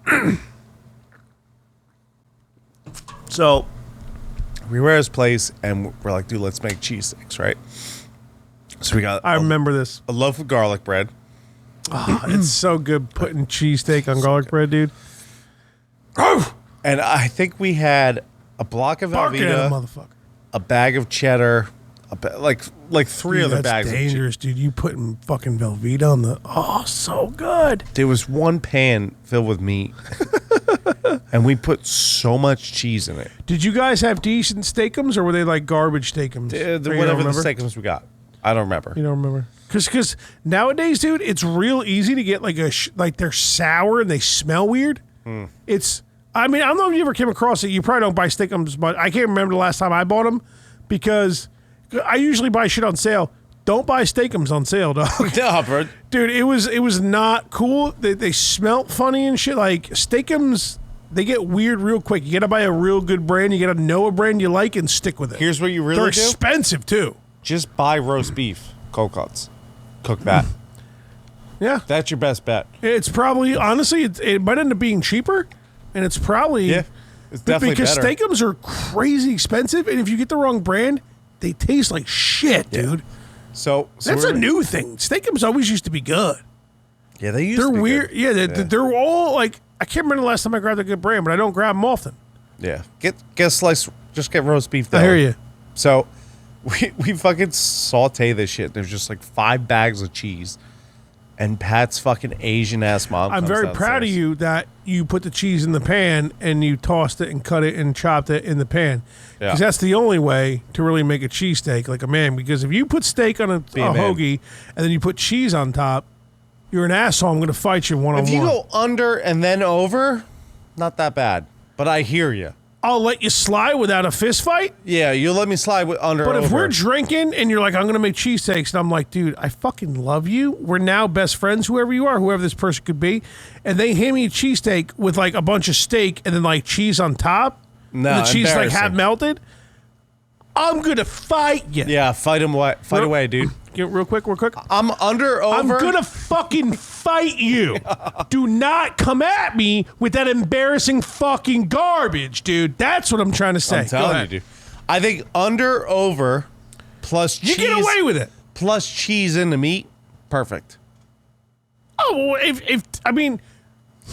Speaker 1: it.
Speaker 2: So we were at his place, and we're like, "Dude, let's make cheesesteaks, right?" So we got
Speaker 1: I remember this.
Speaker 2: a loaf of garlic bread.
Speaker 1: Oh, it's so good putting cheesesteak on garlic bread, dude.
Speaker 2: And I think we had a block of
Speaker 1: Barking at a
Speaker 2: Velveeta,
Speaker 1: motherfucker.
Speaker 2: a bag of cheddar, like three
Speaker 1: Dude,
Speaker 2: other
Speaker 1: that's
Speaker 2: bags.
Speaker 1: dangerous, dude. You putting fucking Velveeta on the. Oh, so good.
Speaker 2: There was one pan filled with meat, and we put so much cheese in it.
Speaker 1: Did you guys have decent steakums, or were they like garbage steakums? Or you don't
Speaker 2: Whatever the
Speaker 1: remember?
Speaker 2: steakums we got, I don't remember.
Speaker 1: You don't remember? Because nowadays, dude, it's real easy to get like like they're sour and they smell weird. It's. I mean, I don't know if you ever came across it. You probably don't buy steakums, but I can't remember the last time I bought them because I usually buy shit on sale. Don't buy steakums on sale, dog.
Speaker 2: No, bro.
Speaker 1: Dude, it was not cool. They smelt funny and shit. Like steakums, they get weird real quick. You gotta buy a real good brand. You gotta know a brand you like and stick with it.
Speaker 2: Here's what you really
Speaker 1: They're
Speaker 2: do.
Speaker 1: expensive too.
Speaker 2: Just buy roast beef, cold cuts, cook that.
Speaker 1: Yeah,
Speaker 2: That's your best bet.
Speaker 1: it's probably honestly it might end up being cheaper, and it's probably
Speaker 2: Yeah, it's definitely
Speaker 1: because
Speaker 2: better.
Speaker 1: steakums are crazy expensive, and if you get the wrong brand, they taste like shit, dude.
Speaker 2: So
Speaker 1: That's a new thing. Steakums always used to be good.
Speaker 2: Yeah, they used
Speaker 1: They're
Speaker 2: to be
Speaker 1: weird.
Speaker 2: good.
Speaker 1: Yeah, they're all like I can't remember the last time I grabbed a good brand, but I don't grab them often.
Speaker 2: Yeah, get a slice. Just get roast beef.
Speaker 1: I hear you.
Speaker 2: So we fucking saute this shit. There's just like 5 bags of cheese, and Pat's fucking Asian ass mom.
Speaker 1: I'm
Speaker 2: comes
Speaker 1: very proud of
Speaker 2: downstairs.
Speaker 1: you that you put the cheese in the pan and you tossed it and cut it and chopped it in the pan.
Speaker 2: Yeah.
Speaker 1: Because that's the only way to really make a cheesesteak like a man. Because if you put steak on a
Speaker 2: a man.
Speaker 1: hoagie and then you put cheese on top, you're an asshole. I'm going to fight you one on
Speaker 2: If you
Speaker 1: one.
Speaker 2: go under and then over, not that bad. But I hear you.
Speaker 1: I'll let you slide without a fist fight.
Speaker 2: Yeah, you let me slide with under.
Speaker 1: But if
Speaker 2: over.
Speaker 1: we're drinking and you're like, I'm going to make cheesesteaks, and I'm like, dude, I fucking love you. We're now best friends, whoever you are, whoever this person could be. And they hand me a cheesesteak with like a bunch of steak and then like cheese on top.
Speaker 2: No,
Speaker 1: and the cheese like half
Speaker 2: embarrassing.
Speaker 1: melted. I'm gonna fight you.
Speaker 2: Yeah, fight him away. Fight away, dude.
Speaker 1: Real quick.
Speaker 2: I'm under, over.
Speaker 1: I'm gonna fucking fight you. Do not come at me with that embarrassing fucking garbage, dude. That's what I'm trying to say.
Speaker 2: I'm telling you, dude. I think under, over, plus cheese.
Speaker 1: You get away with it.
Speaker 2: Plus cheese in the meat. Perfect.
Speaker 1: Oh, if I mean,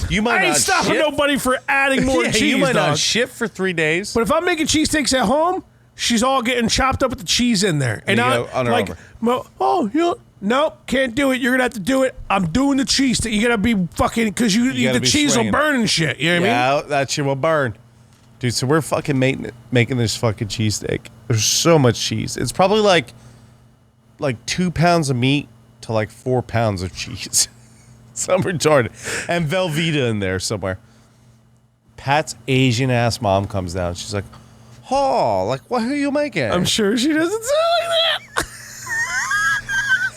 Speaker 2: you might
Speaker 1: I ain't
Speaker 2: not
Speaker 1: stopping
Speaker 2: shit.
Speaker 1: nobody for adding more cheese,
Speaker 2: you might
Speaker 1: dog.
Speaker 2: not shit for 3 days.
Speaker 1: But if I'm making cheesesteaks at home, she's all getting chopped up with the cheese in there. And
Speaker 2: you
Speaker 1: I
Speaker 2: go under,
Speaker 1: like,
Speaker 2: over.
Speaker 1: Nope, can't do it. You're gonna have to do it. I'm doing the cheese. You gotta be fucking because the cheese will burn and shit. You know what I mean?
Speaker 2: Yeah, that shit will burn, dude. So we're fucking making this fucking cheesesteak. There's so much cheese. It's probably like 2 pounds of meat to like 4 pounds of cheese. Some retarded. And Velveeta in there somewhere. Pat's Asian ass mom comes down. She's like, "Oh, like what are you making?"
Speaker 1: I'm sure she doesn't sound like that.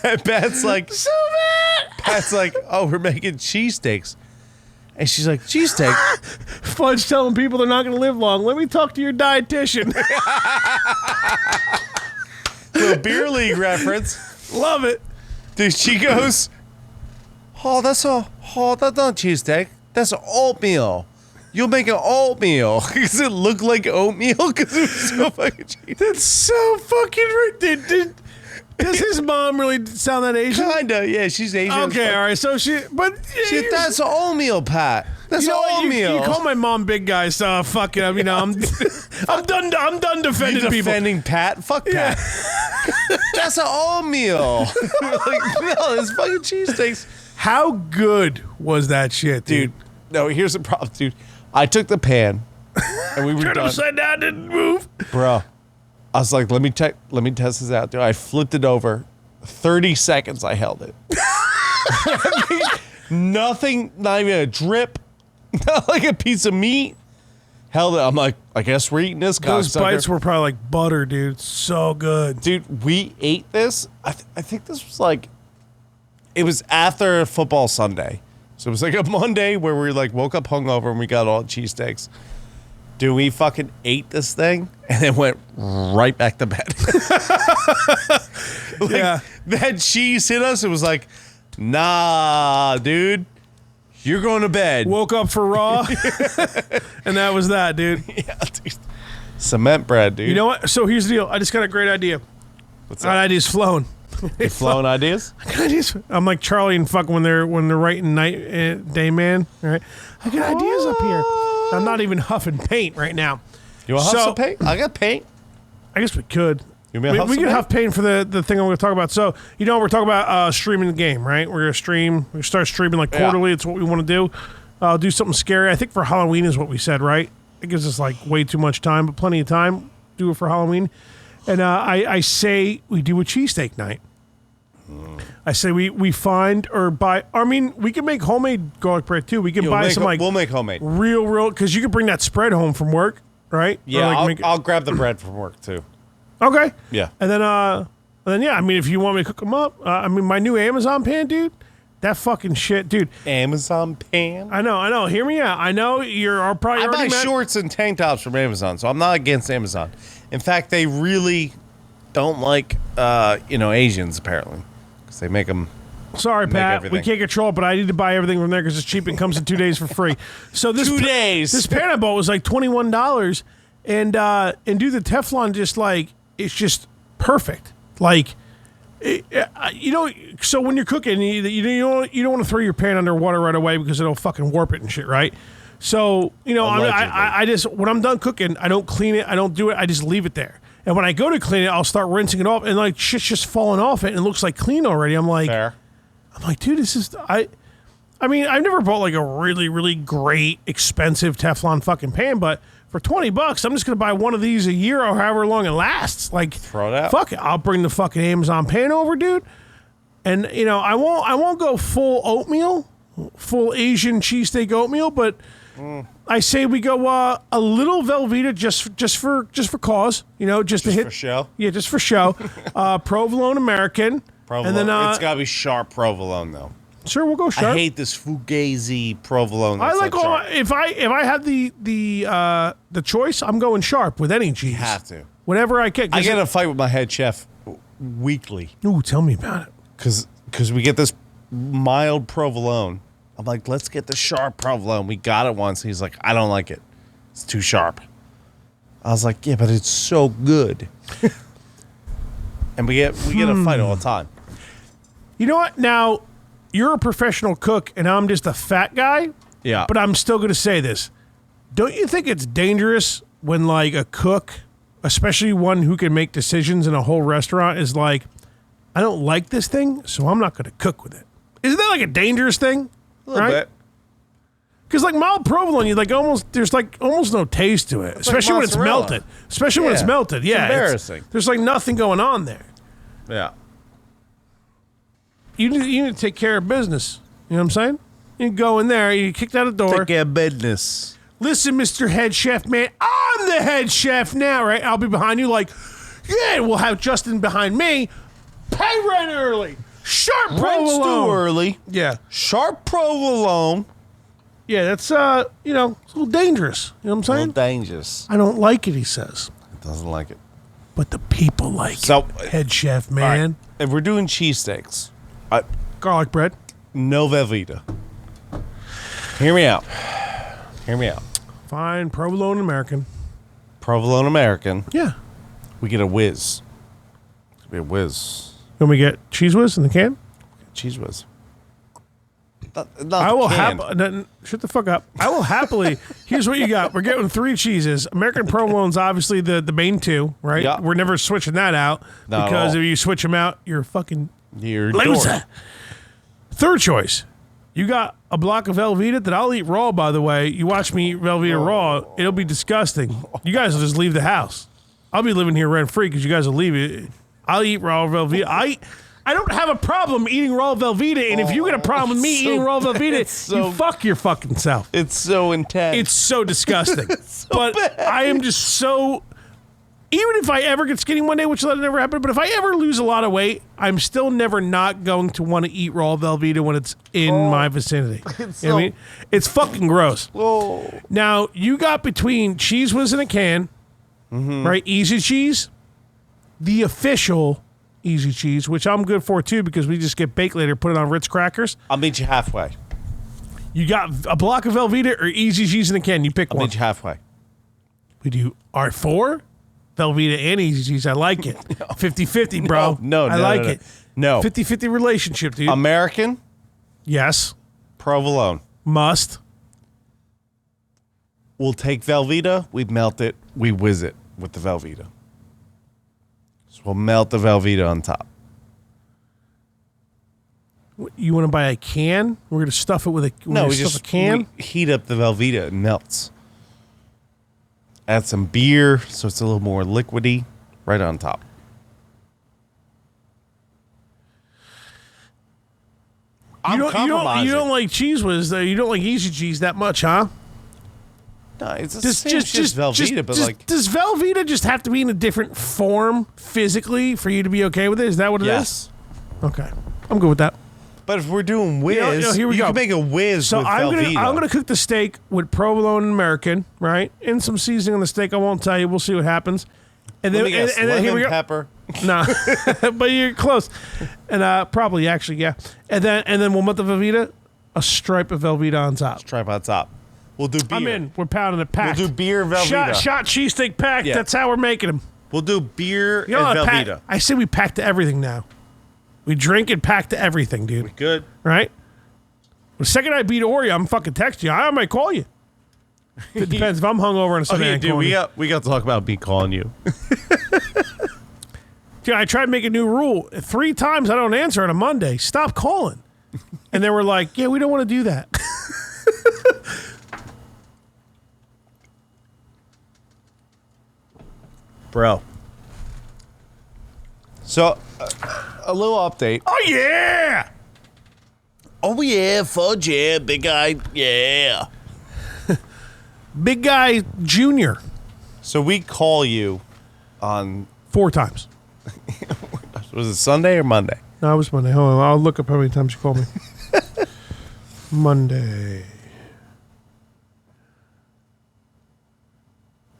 Speaker 2: And Pat's like,
Speaker 1: So bad.
Speaker 2: Pat's like, "Oh, we're making cheesesteaks." And she's like, "Cheesesteak?"
Speaker 1: Fudge telling people they're not gonna live long. Let me talk to your dietitian.
Speaker 2: Little beer league reference.
Speaker 1: Love it.
Speaker 2: Dude, she goes, that's not cheesesteak. That's oatmeal. You'll make an oatmeal. Does it look like oatmeal? Because it was so fucking cheese.
Speaker 1: That's so fucking ridiculous. Does his mom really sound that Asian?
Speaker 2: Kinda, yeah. She's Asian.
Speaker 1: Okay, all right. So
Speaker 2: That's oatmeal, Pat. That's oatmeal.
Speaker 1: You call my mom big guy, so fucking. I mean, I'm done. I'm done defending
Speaker 2: You
Speaker 1: people.
Speaker 2: defending Pat? Fuck Pat. That's an oatmeal. Like, no, it's fucking cheesesteaks.
Speaker 1: How good was that shit, dude?
Speaker 2: No, here's the problem, dude. I took the pan, and we were
Speaker 1: Turned
Speaker 2: done.
Speaker 1: upside down, didn't move.
Speaker 2: Bro, I was like, let me test this out, dude. I flipped it over. 30 seconds I held it. Nothing, not even a drip, not like a piece of meat. Held it. I'm like, I guess we're eating this.
Speaker 1: Those
Speaker 2: cocksucker.
Speaker 1: bites were probably like butter, dude. So good.
Speaker 2: Dude, we ate this. I think this was like, it was after football Sunday. So it was like a Monday where we like woke up hungover and we got all cheesesteaks. Dude, we fucking ate this thing and then went right back to bed.
Speaker 1: Yeah.
Speaker 2: That cheese hit us. It was like, nah, dude, you're going to bed.
Speaker 1: Woke up for Raw, and that was that, dude.
Speaker 2: Yeah, dude. Cement bread, dude.
Speaker 1: You know what? So here's the deal. I just got a great idea.
Speaker 2: What's
Speaker 1: That
Speaker 2: that?
Speaker 1: idea's flown.
Speaker 2: Flowing ideas?
Speaker 1: I'm like Charlie and fucking when they're writing Day Man. All right, I got ideas up here. I'm not even huffing paint right now.
Speaker 2: You want to huff some paint? I got paint.
Speaker 1: I guess we could.
Speaker 2: You mean huff
Speaker 1: we
Speaker 2: some
Speaker 1: can
Speaker 2: paint?
Speaker 1: huff paint for the thing I'm going to talk about. So we're talking about streaming the game, right? We're going to stream. We start streaming like quarterly. It's what we want to do. Do something scary. I think for Halloween is what we said, right? It gives us like way too much time, but plenty of time. Do it for Halloween. And I say we do a cheesesteak night. I say we find or buy. I mean, we can make homemade garlic bread too. We can buy some like
Speaker 2: we'll make homemade.
Speaker 1: real because you can bring that spread home from work, right?
Speaker 2: Yeah,
Speaker 1: Or like
Speaker 2: I'll grab the bread from work too.
Speaker 1: okay.
Speaker 2: Yeah.
Speaker 1: And then yeah. I mean, if you want me to cook them up, I mean, my new Amazon pan, dude. That fucking shit, dude.
Speaker 2: Amazon pan.
Speaker 1: I know. Hear me out. I know you're probably
Speaker 2: I buy
Speaker 1: already mad.
Speaker 2: shorts and tank tops from Amazon, so I'm not against Amazon. In fact, they really don't like Asians apparently because they make them.
Speaker 1: Sorry, Pat.
Speaker 2: everything.
Speaker 1: We can't control it, but I need to buy everything from there because it's cheap and comes in 2 days for free. So this
Speaker 2: 2 days.
Speaker 1: This pan I bought was like $21, and dude, the Teflon just like it's just perfect. Like, so when you're cooking, you don't want to throw your pan underwater right away because it'll fucking warp it and shit, right? So I just when I'm done cooking, I don't clean it, I don't do it, I just leave it there. And when I go to clean it, I'll start rinsing it off, and like shit's just falling off it, and it looks like clean already. I'm like, dude, this is I mean, I've never bought like a really, really great, expensive Teflon fucking pan, but for $20, I'm just gonna buy one of these a year or however long it lasts. Like,
Speaker 2: throw it out.
Speaker 1: Fuck it, I'll bring the fucking Amazon pan over, dude. And I won't go full oatmeal, full Asian cheesesteak oatmeal, but I say we go a little Velveeta just for cause, just to hit
Speaker 2: for show.
Speaker 1: Yeah, just for show. Provolone American.
Speaker 2: Provolone.
Speaker 1: And then
Speaker 2: It's gotta be sharp provolone though.
Speaker 1: Sure, we'll go sharp.
Speaker 2: I hate this fugazi provolone.
Speaker 1: I
Speaker 2: that's
Speaker 1: like
Speaker 2: not
Speaker 1: all.
Speaker 2: sharp.
Speaker 1: If I had the choice, I'm going sharp with any cheese.
Speaker 2: You have to.
Speaker 1: Whenever I can.
Speaker 2: I get in a fight with my head chef weekly
Speaker 1: Ooh, tell me about it.
Speaker 2: because we get this mild provolone. I'm like, let's get the sharp provolone. We got it once. He's like, I don't like it. It's too sharp. I was like, yeah, but it's so good. And we get a fight all the time.
Speaker 1: You know what? Now, you're a professional cook, and I'm just a fat guy.
Speaker 2: Yeah.
Speaker 1: But I'm still going to say this. Don't you think it's dangerous when, like, a cook, especially one who can make decisions in a whole restaurant, is like, I don't like this thing, so I'm not going to cook with it. Isn't that like a dangerous thing?
Speaker 2: A little bit.
Speaker 1: Because like mild provolone, there's almost no taste to it, especially when it's
Speaker 2: mozzarella.
Speaker 1: melted. Especially when it's melted. Yeah,
Speaker 2: embarrassing.
Speaker 1: There's like nothing going on there.
Speaker 2: Yeah.
Speaker 1: You need to take care of business. You know what I'm saying? You go in there, you kicked out the door.
Speaker 2: Take care of business.
Speaker 1: Listen, Mr. Head Chef, man, I'm the head chef now, right? I'll be behind you like, yeah, we'll have Justin behind me. Pay rent early. Sharp
Speaker 2: Rent's
Speaker 1: provolone.
Speaker 2: too early.
Speaker 1: Yeah.
Speaker 2: Sharp provolone.
Speaker 1: Yeah, that's, it's a little dangerous. You know what I'm
Speaker 2: A little
Speaker 1: saying?
Speaker 2: dangerous.
Speaker 1: I don't like it, he says.
Speaker 2: Doesn't like it.
Speaker 1: But the people like
Speaker 2: So,
Speaker 1: it. Head Chef, man.
Speaker 2: If we're doing cheesesteaks,
Speaker 1: Garlic bread.
Speaker 2: no Velveeta. Hear me out. Hear me out.
Speaker 1: Fine. Provolone American.
Speaker 2: Provolone American.
Speaker 1: Yeah.
Speaker 2: We get a whiz. It's gonna be a whiz.
Speaker 1: When we get cheese whiz in the can?
Speaker 2: Cheese whiz.
Speaker 1: I will shut the fuck up. I will happily. Here's what you got. We're getting 3 cheeses. American provolone's obviously the main 2, right?
Speaker 2: Yeah.
Speaker 1: We're never switching that out
Speaker 2: Not at
Speaker 1: because
Speaker 2: all.
Speaker 1: if you switch them out, you're a fucking
Speaker 2: You're
Speaker 1: loser. Third choice. You got a block of Velveeta that I'll eat raw. By the way, you watch me eat Velveeta raw, it'll be disgusting. You guys will just leave the house. I'll be living here rent free because you guys will leave it. I'll eat raw Velveeta. I don't have a problem eating raw Velveeta, and if you get a problem with me eating raw Velveeta, you fuck your fucking self.
Speaker 2: It's so intense.
Speaker 1: It's so disgusting. But I am just so. Even if I ever get skinny one day, which will never happen, but if I ever lose a lot of weight, I'm still never not going to want to eat raw Velveeta when it's in my vicinity. You know what I mean? It's fucking gross.
Speaker 2: Whoa.
Speaker 1: Now, you got between Cheese Whiz in a can, right? Easy Cheese, the official Easy Cheese, which I'm good for too because we just get baked later, put it on Ritz crackers.
Speaker 2: I'll meet you halfway.
Speaker 1: You got a block of Velveeta or Easy Cheese in a can. You pick
Speaker 2: I'll
Speaker 1: one.
Speaker 2: meet you halfway.
Speaker 1: We do R4, Velveeta, and Easy Cheese. I like it. 50-50, bro.
Speaker 2: No,
Speaker 1: I like
Speaker 2: no.
Speaker 1: it.
Speaker 2: No.
Speaker 1: 50-50 relationship, dude.
Speaker 2: American
Speaker 1: Yes.
Speaker 2: provolone.
Speaker 1: Must.
Speaker 2: We'll take Velveeta, we melt it, we whiz it with the Velveeta. So we'll melt the Velveeta on top.
Speaker 1: You want to buy a can? We're going to stuff it with a,
Speaker 2: We
Speaker 1: stuff a can?
Speaker 2: we heat up the Velveeta, it melts. Add some beer so it's a little more liquidy right on top.
Speaker 1: You don't
Speaker 2: compromising.
Speaker 1: like Cheese Whiz, though. You don't like Easy Cheese that much, huh?
Speaker 2: No, it's the same as Velveeta, but like
Speaker 1: does Velveeta just have to be in a different form physically for you to be okay with it? Is that what it is?
Speaker 2: yes.
Speaker 1: Okay, I'm good with that.
Speaker 2: But if we're doing whiz,
Speaker 1: here we
Speaker 2: you
Speaker 1: go.
Speaker 2: can make a whiz
Speaker 1: So
Speaker 2: with
Speaker 1: I'm
Speaker 2: Velveeta.
Speaker 1: gonna cook the steak with provolone and American, right? And some seasoning on the steak. I won't tell you. We'll see what happens. And then,
Speaker 2: Let me guess,
Speaker 1: and then here we
Speaker 2: lemon
Speaker 1: go.
Speaker 2: pepper.
Speaker 1: No, but you're close. And probably actually, yeah. And then we'll put the Velveeta, a stripe of Velveeta on top.
Speaker 2: Stripe on top. We'll do beer.
Speaker 1: I'm in. We're pounding it packed.
Speaker 2: We'll do beer Velveeta.
Speaker 1: Shot cheesesteak packed.
Speaker 2: Yeah.
Speaker 1: That's how we're making them.
Speaker 2: We'll do beer
Speaker 1: You know
Speaker 2: and
Speaker 1: what,
Speaker 2: Velveeta.
Speaker 1: I say we pack to everything now. We drink and pack to everything, dude.
Speaker 2: Good.
Speaker 1: Right? The second I beat Oreo, I'm fucking text you. I might call you. It depends if I'm hungover on a Sunday.
Speaker 2: Okay,
Speaker 1: I'm
Speaker 2: dude,
Speaker 1: calling you.
Speaker 2: we got to talk about me calling you.
Speaker 1: Dude, I tried to make a new rule. 3 times I don't answer on a Monday. Stop calling. And they were like, yeah, we don't want to do that.
Speaker 2: Bro. So, a little update.
Speaker 1: Oh, yeah.
Speaker 2: Oh, yeah, Fudge, yeah, big guy, yeah.
Speaker 1: Big guy junior.
Speaker 2: So we call you on,
Speaker 1: 4 times.
Speaker 2: was it Sunday or Monday?
Speaker 1: No, it was Monday. Hold on. I'll look up how many times you called me. Monday.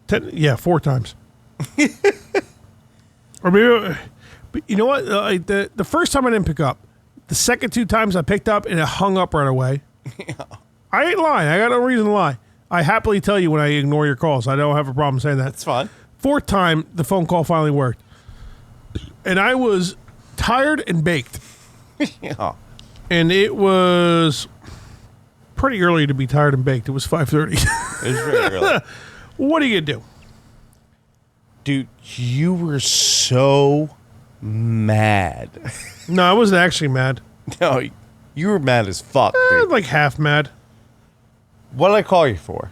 Speaker 1: 4 times. Or maybe, but you know what? The first time I didn't pick up. The second 2 times I picked up and it hung up right away. Yeah. I ain't lying. I got no reason to lie. I happily tell you when I ignore your calls. I don't have a problem saying that.
Speaker 2: It's fine.
Speaker 1: 4th time, the phone call finally worked. And I was tired and baked.
Speaker 2: Yeah.
Speaker 1: And it was pretty early to be tired and baked. It was 5:30.
Speaker 2: It was very early.
Speaker 1: What are you going to do?
Speaker 2: Dude, you were so mad.
Speaker 1: No, I wasn't actually mad.
Speaker 2: No, you were mad as fuck, dude.
Speaker 1: Like half mad.
Speaker 2: What did I call you for?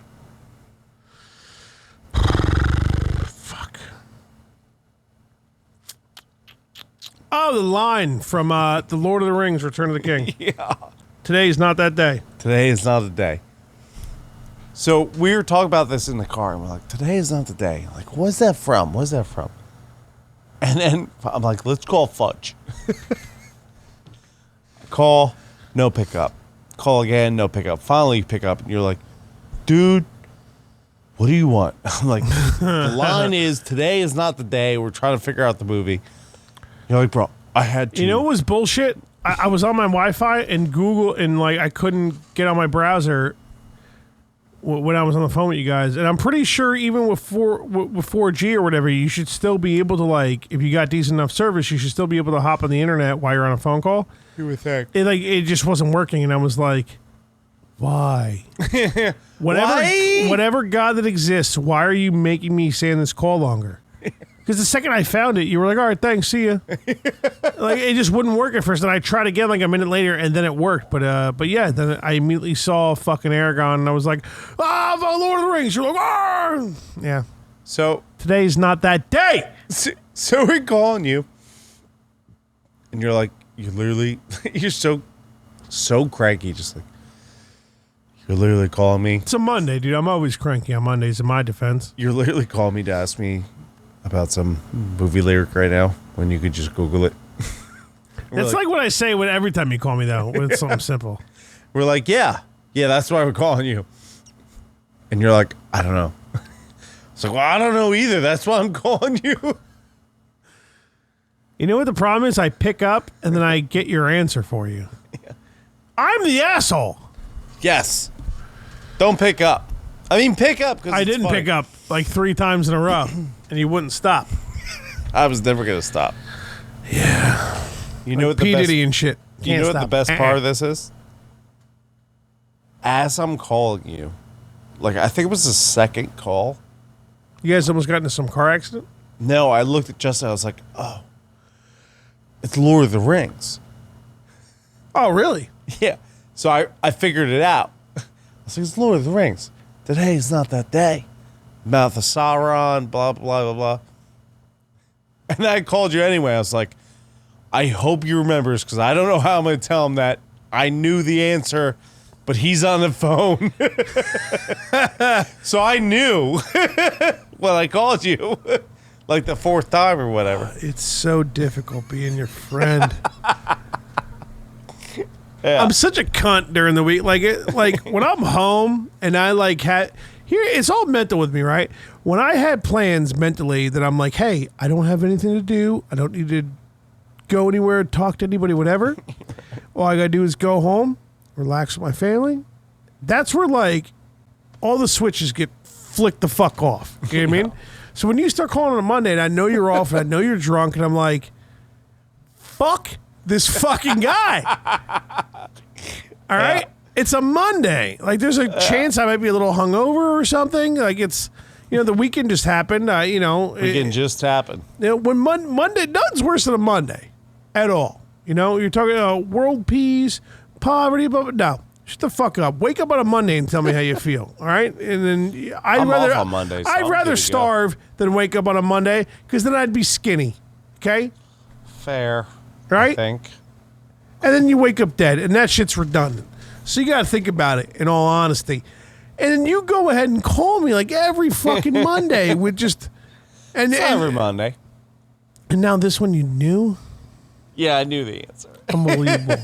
Speaker 1: Fuck. Oh, the line from The Lord of the Rings, Return of the King.
Speaker 2: Yeah.
Speaker 1: Today's not that day.
Speaker 2: Today is not the day. So we were talking about this in the car, and we're like, today is not the day. Like, what's that from? What's that from? And then I'm like, let's call Fudge. Call, no pickup. Call again, no pickup. Finally you pick up, and you're like, dude, what do you want? I'm like, the line is, today is not the day. We're trying to figure out the movie. You're like, bro, I had to.
Speaker 1: You know what was bullshit? I was on my Wi-Fi and Google, and like I couldn't get on my browser when I was on the phone with you guys. And I'm pretty sure even with 4G or whatever, you should still be able to, like, if you got decent enough service, you should still be able to hop on the internet while you're on a phone call.
Speaker 2: You would think.
Speaker 1: It just wasn't working, and I was like, why? Whatever God that exists, why are you making me stay on this call longer? Because the second I found it, you were like, all right, thanks, see ya. Like, it just wouldn't work at first. And I tried again like a minute later, and then it worked. But yeah, then I immediately saw fucking Aragon, and I was like, the Lord of the Rings. You're like, ah! Yeah.
Speaker 2: So
Speaker 1: today's not that day.
Speaker 2: So we're calling you, and you're like, you're literally, you're so cranky, just like, you're literally calling me.
Speaker 1: It's a Monday, dude. I'm always cranky on Mondays in my defense.
Speaker 2: You're literally calling me to ask me about some movie lyric right now when you could just Google it.
Speaker 1: It's like what I say every time you call me, though, when it's something simple.
Speaker 2: We're like, yeah, that's why we're calling you. And you're like, I don't know. It's like, well, I don't know either. That's why I'm calling you.
Speaker 1: You know what the problem is? I pick up, and then I get your answer for you. Yeah. I'm the asshole.
Speaker 2: Yes. Don't pick up. I mean, pick up.
Speaker 1: I didn't pick up like 3 times in a row, and you wouldn't stop.
Speaker 2: I was never going to stop.
Speaker 1: Yeah.
Speaker 2: You know what
Speaker 1: P. Diddy and shit.
Speaker 2: You know what the best part of this is? As I'm calling you, like, I think it was the second call.
Speaker 1: You guys almost got into some car accident?
Speaker 2: No, I looked at Justin. I was like, oh, it's Lord of the Rings.
Speaker 1: Oh, really?
Speaker 2: Yeah. So I figured it out. I was like, it's Lord of the Rings. Today is not that day. Mouth of Sauron, blah, blah, blah, blah. And then I called you anyway. I was like, I hope he remembers, because I don't know how I'm going to tell him that I knew the answer, but he's on the phone. So I knew when I called you, like the 4th time or whatever.
Speaker 1: It's so difficult being your friend.
Speaker 2: Yeah.
Speaker 1: I'm such a cunt during the week. Like when I'm home and I here, it's all mental with me, right? When I had plans mentally that I'm like, hey, I don't have anything to do. I don't need to go anywhere, talk to anybody, whatever. All I got to do is go home, relax with my family. That's where, like, all the switches get flicked the fuck off. You know what I mean? So when you start calling on a Monday and I know you're off and I know you're drunk and I'm like, fuck this fucking guy. All right? It's a Monday. Like, there's a chance I might be a little hungover or something. Like, it's, the weekend just happened.
Speaker 2: Weekend just happened.
Speaker 1: When Monday, nothing's worse than a Monday at all. You're talking world peace, poverty, but no. Shut the fuck up. Wake up on a Monday and tell me how you feel. All right? And then
Speaker 2: I'm off on Monday, so
Speaker 1: I'd
Speaker 2: I'm
Speaker 1: rather
Speaker 2: good to go.
Speaker 1: starve than wake up on a Monday, because then I'd be skinny. Okay?
Speaker 2: Fair.
Speaker 1: Right?
Speaker 2: I think.
Speaker 1: And then you wake up dead, and that shit's redundant. So you got to think about it, in all honesty. And then you go ahead and call me like every fucking Monday with just...
Speaker 2: It's not every Monday.
Speaker 1: And now this one you knew?
Speaker 2: Yeah, I knew the answer.
Speaker 1: Unbelievable.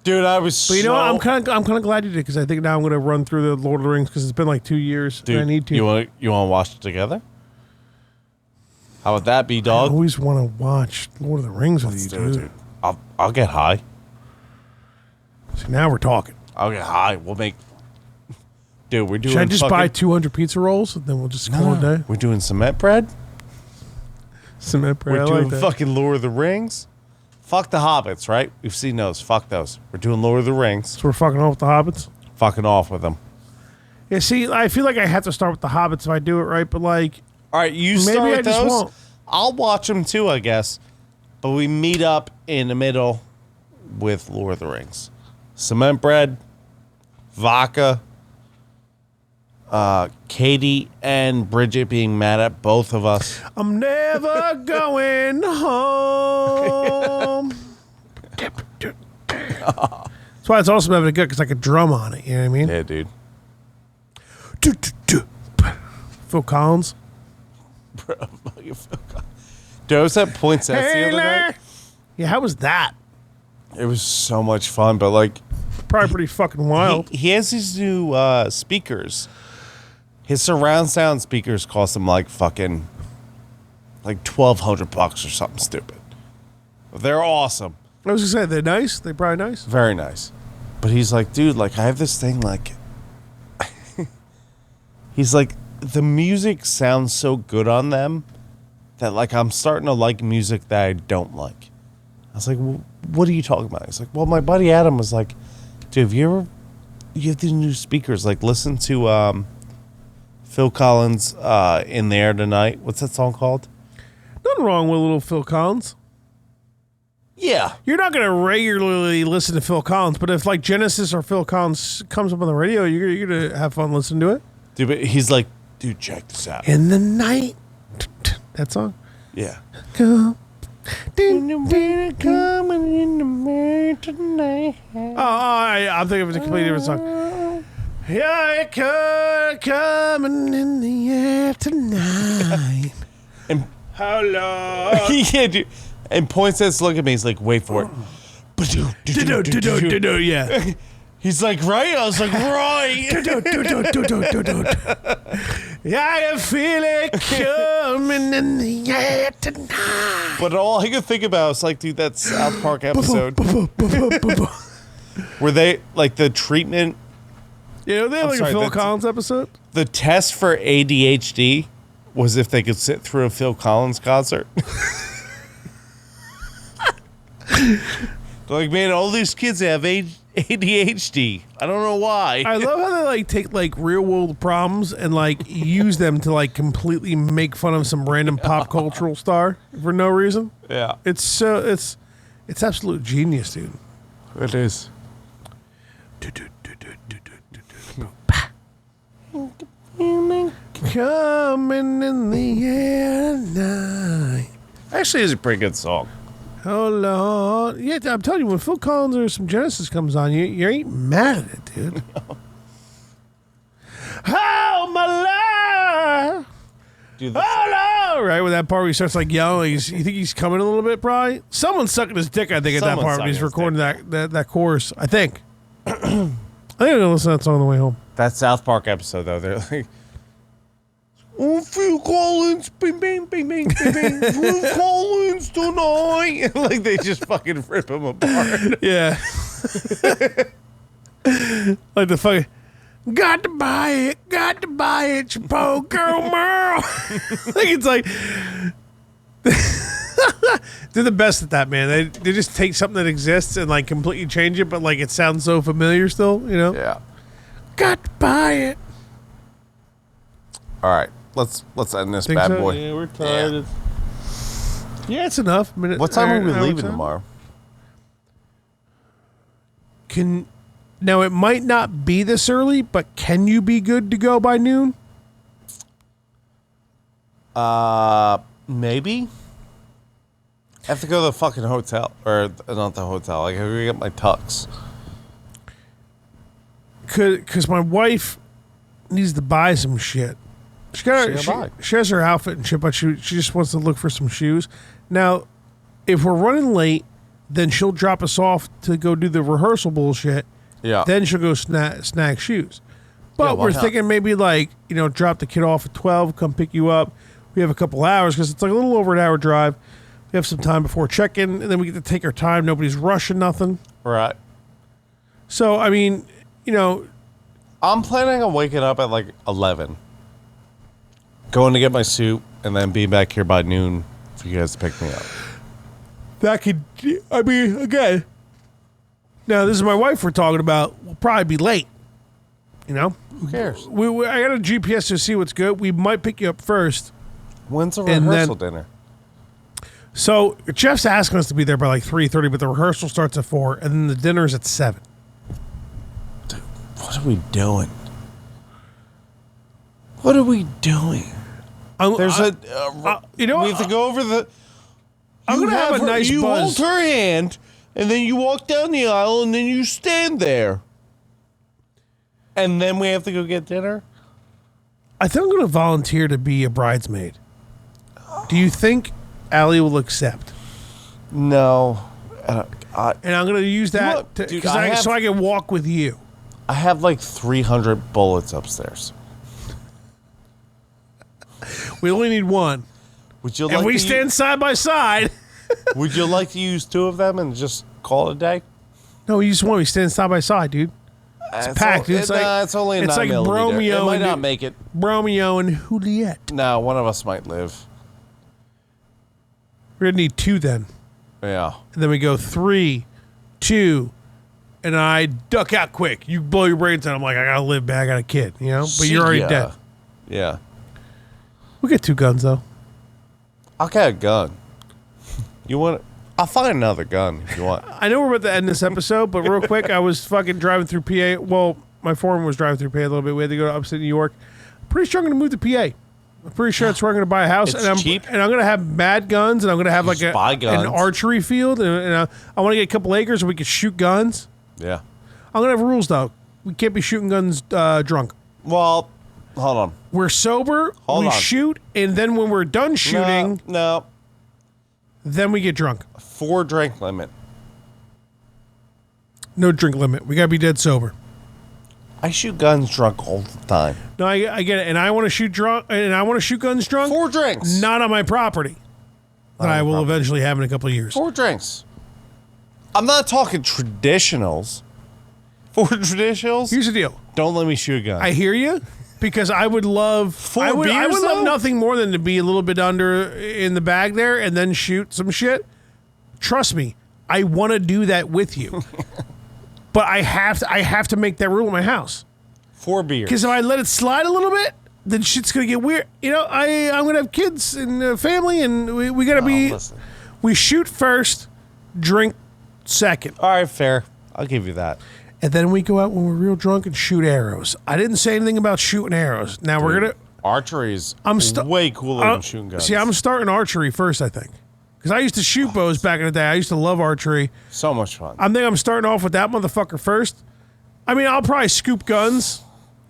Speaker 2: Dude, I was
Speaker 1: But you know what? I'm kind of glad you did because I think now I'm going to run through the Lord of the Rings because it's been like 2 years
Speaker 2: Dude,
Speaker 1: and I need to.
Speaker 2: You want to watch it together? How would that be,
Speaker 1: I
Speaker 2: dog?
Speaker 1: always want to watch Lord of the Rings with you,
Speaker 2: Dude,
Speaker 1: dude.
Speaker 2: I'll get high.
Speaker 1: So now we're talking.
Speaker 2: I'll get high. We'll make. Dude, we're doing.
Speaker 1: Should I just buy 200 pizza rolls and then we'll just call it a day?
Speaker 2: We're doing cement bread.
Speaker 1: Cement bread.
Speaker 2: We're
Speaker 1: I
Speaker 2: doing
Speaker 1: like that.
Speaker 2: fucking Lord of the Rings. Fuck the Hobbits, right? We've seen those. Fuck those. We're doing Lord of the Rings.
Speaker 1: So we're fucking off with the Hobbits?
Speaker 2: Fucking off with them.
Speaker 1: Yeah, see, I feel like I have to start with the Hobbits if I do it right, but like,
Speaker 2: All right, you
Speaker 1: maybe
Speaker 2: start
Speaker 1: I
Speaker 2: with
Speaker 1: just
Speaker 2: those.
Speaker 1: won't.
Speaker 2: I'll watch them too, I guess. But we meet up in the middle with Lord of the Rings. Cement bread, vodka, Katie and Bridget being mad at both of us.
Speaker 1: I'm never going home. That's why it's awesome having it good because I could drum on it. You know what I mean?
Speaker 2: Yeah, dude.
Speaker 1: Phil Collins.
Speaker 2: Dude, I was at Poinsett the other night.
Speaker 1: Yeah, how was that?
Speaker 2: It was so much fun, but like
Speaker 1: Probably pretty fucking wild.
Speaker 2: he has these new speakers. His surround sound speakers cost him like fucking like $1,200 or something stupid. They're awesome.
Speaker 1: I was gonna say they're nice. They're probably nice.
Speaker 2: Very nice. But he's like, dude, like I have this thing like he's like, the music sounds so good on them that like I'm starting to like music that I don't like. I was like, well, what are you talking about? He's like, well, my buddy Adam was like, dude, have you have these new speakers, like listen to Phil Collins In the Air Tonight. What's that song called?
Speaker 1: Nothing wrong with little Phil Collins.
Speaker 2: Yeah.
Speaker 1: You're not gonna regularly listen to Phil Collins, but if like Genesis or Phil Collins comes up on the radio, you're gonna have fun listening to it.
Speaker 2: Dude, but he's like, dude, check this out.
Speaker 1: In the night, that song.
Speaker 2: Yeah.
Speaker 1: Come.
Speaker 2: Coming in the mirror tonight.
Speaker 1: I'm thinking of a completely different song. Yeah, coming in the air tonight.
Speaker 2: And
Speaker 1: How long?
Speaker 2: yeah, dude. And Poinset's look at me. He's like, wait for it.
Speaker 1: Yeah.
Speaker 2: He's like, right? I was like, right.
Speaker 1: Yeah, I can feel it coming in the air tonight.
Speaker 2: But all I could think about was like, dude, that South Park episode where they, like, the treatment,
Speaker 1: Yeah, they have like
Speaker 2: sorry,
Speaker 1: a Phil
Speaker 2: that's-
Speaker 1: Collins episode.
Speaker 2: the test for ADHD was if they could sit through a Phil Collins concert. Like, man, all these kids have ADHD. I don't know why.
Speaker 1: I love how they like take like real world problems and like use them to like completely make fun of some random pop cultural star for no reason.
Speaker 2: Yeah,
Speaker 1: It's it's absolute genius, dude.
Speaker 2: it is.
Speaker 1: Coming in the air tonight.
Speaker 2: Actually, it's a pretty good song.
Speaker 1: Oh Lord, yeah, I'm telling you, when Phil Collins or some Genesis comes on, you ain't mad at it, dude. Oh my Lord,
Speaker 2: Dude, this,
Speaker 1: oh Lord, right when that part where he starts like yelling, you think he's coming a little bit, probably. Someone's sucking his dick, I think, at that
Speaker 2: Someone's
Speaker 1: part when he's
Speaker 2: sucking his
Speaker 1: recording that chorus. I think. I think I'm gonna listen to that song on the way home.
Speaker 2: that South Park episode, though, they're like, oh, Phil Collins, bing, bing, bing, bing, bing, bing, Phil Collins tonight. Like, they just fucking rip him apart.
Speaker 1: Yeah. Like the fucking got to buy it, Chapo girl Merle. Like it's like they're the best at that, man. They just take something that exists and like completely change it, but like it sounds so familiar still, you know?
Speaker 2: Yeah.
Speaker 1: Got to buy it.
Speaker 2: All right, let's end this
Speaker 1: Think
Speaker 2: bad
Speaker 1: so?
Speaker 2: boy.
Speaker 1: Yeah, we're tired. Yeah, it's enough.
Speaker 2: What time are we leaving tomorrow?
Speaker 1: Now it might not be this early, but can you be good to go by noon?
Speaker 2: Maybe. I have to go to the fucking hotel, or not the hotel. Like, I have to get my tux.
Speaker 1: Because my wife needs to buy some shit. She has her outfit and shit, but she just wants to look for some shoes. Now, if we're running late, Then she'll drop us off to go do the rehearsal bullshit.
Speaker 2: Yeah.
Speaker 1: Then she'll go snag shoes. But
Speaker 2: why
Speaker 1: we're
Speaker 2: not?
Speaker 1: thinking maybe like, drop the kid off at 12, come pick you up. We have a couple hours because it's like a little over an hour drive. We have some time before check-in, and then we get to take our time. Nobody's rushing nothing.
Speaker 2: Right.
Speaker 1: So, I mean,
Speaker 2: I'm planning on waking up at like 11. Going to get my suit, and then being back here by noon for you guys to pick me up.
Speaker 1: that could, I mean, again, now this is my wife we're talking about. We'll probably be late.
Speaker 2: Who cares?
Speaker 1: I got a GPS to see what's good. We might pick you up first.
Speaker 2: When's the
Speaker 1: And
Speaker 2: rehearsal
Speaker 1: then-
Speaker 2: dinner?
Speaker 1: So Jeff's asking us to be there by like 3:30, but the rehearsal starts at 4, and then the dinner's at 7.
Speaker 2: What are we doing? What are we doing? There's we have to go over the.
Speaker 1: I'm gonna have a nice
Speaker 2: You
Speaker 1: buzz.
Speaker 2: hold her hand, and then you walk down the aisle, and then you stand there. And then we have to go get dinner?
Speaker 1: I think I'm going to volunteer to be a bridesmaid. Do you think Allie will accept?
Speaker 2: No.
Speaker 1: And I'm going to use that
Speaker 2: Look, dude,
Speaker 1: so I can walk with you.
Speaker 2: I have like 300 bullets upstairs.
Speaker 1: We only need one.
Speaker 2: Would you
Speaker 1: And
Speaker 2: like
Speaker 1: we
Speaker 2: to
Speaker 1: stand side by side.
Speaker 2: Would you like to use 2 of them and just call it a day?
Speaker 1: No, you just want me to stand side by side, dude. It's packed. It's
Speaker 2: only a
Speaker 1: it's
Speaker 2: 9
Speaker 1: like
Speaker 2: millimeter.
Speaker 1: Romeo
Speaker 2: It might
Speaker 1: and
Speaker 2: not make it.
Speaker 1: Romeo and Juliet.
Speaker 2: No, one of us might live.
Speaker 1: We're going to need 2 then.
Speaker 2: Yeah.
Speaker 1: And then we go 3, 2, and I duck out quick. You blow your brains out. I'm like, I got to live, man. I got a kid, But you're already dead.
Speaker 2: Yeah.
Speaker 1: We'll get 2 guns, though.
Speaker 2: I'll get a gun. You want? I'll find another gun if you want.
Speaker 1: I know we're about to end this episode, but real quick, I was fucking driving through PA. Well, my foreman was driving through PA a little bit. We had to go to upstate New York. Pretty sure I'm going to move to PA. I'm pretty sure that's where I'm going to buy a house.
Speaker 2: It's
Speaker 1: and I'm
Speaker 2: cheap.
Speaker 1: And I'm going to have mad guns, and I'm going to have like
Speaker 2: Just buy
Speaker 1: an
Speaker 2: guns.
Speaker 1: archery field. And I want to get a couple acres where we can shoot guns.
Speaker 2: Yeah.
Speaker 1: I'm going to have rules, though. We can't be shooting guns drunk.
Speaker 2: Well, hold on.
Speaker 1: We're sober,
Speaker 2: Hold
Speaker 1: we
Speaker 2: on.
Speaker 1: shoot, and then when we're done shooting,
Speaker 2: No.
Speaker 1: then we get drunk.
Speaker 2: 4 drink limit.
Speaker 1: No drink limit. We got to be dead sober.
Speaker 2: I shoot guns drunk all the time.
Speaker 1: No, I get it. And I want to shoot drunk, and I want to shoot guns drunk.
Speaker 2: 4 drinks.
Speaker 1: Not on my property. That I will eventually have in a couple of years.
Speaker 2: 4 drinks. I'm not talking traditionals. 4 traditionals.
Speaker 1: Here's the deal.
Speaker 2: Don't let me shoot a gun.
Speaker 1: I hear you because I would love
Speaker 2: 4
Speaker 1: I would
Speaker 2: beers,
Speaker 1: love
Speaker 2: though?
Speaker 1: nothing more than to be a little bit under in the bag there and then shoot some shit. Trust me, I want to do that with you. But I have to make that rule in my house.
Speaker 2: 4 beers.
Speaker 1: Because if I let it slide a little bit, then shit's gonna get weird. I'm gonna have kids and a family, and we gotta be.
Speaker 2: Listen.
Speaker 1: We shoot first, drink second,
Speaker 2: All right, fair. I'll give you that.
Speaker 1: and then we go out when we're real drunk and shoot arrows. I didn't say anything about shooting arrows. Now we're gonna.
Speaker 2: Archery is
Speaker 1: sta-
Speaker 2: way cooler than shooting guns.
Speaker 1: See, I'm starting archery first, I think, because I used to shoot bows back in the day. I used to love archery.
Speaker 2: so much fun.
Speaker 1: I think I'm starting off with that motherfucker first. I mean, I'll probably scoop guns,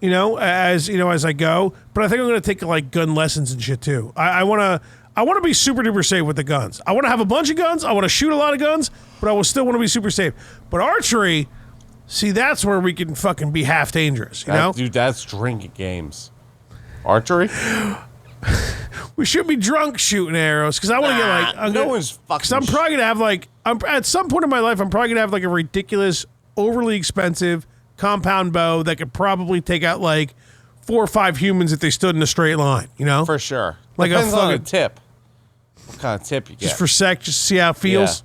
Speaker 1: as I go. But I think I'm gonna take like gun lessons and shit too. I wanna be super duper safe with the guns. I wanna have a bunch of guns. I wanna shoot a lot of guns, but I will still wanna be super safe. But archery, see, that's where we can fucking be half dangerous.
Speaker 2: Dude, that's drinking games. Archery?
Speaker 1: We should be drunk shooting arrows because I want to get like
Speaker 2: no one's fucking.
Speaker 1: Because I'm probably gonna have like at some point in my life I'm probably gonna have like a ridiculous, overly expensive compound bow that could probably take out like 4 or 5 humans if they stood in a straight line.
Speaker 2: for sure.
Speaker 1: Like a
Speaker 2: Depends on a
Speaker 1: fucking-
Speaker 2: tip. What kind of tip you get?
Speaker 1: just for sec, just to see how it feels.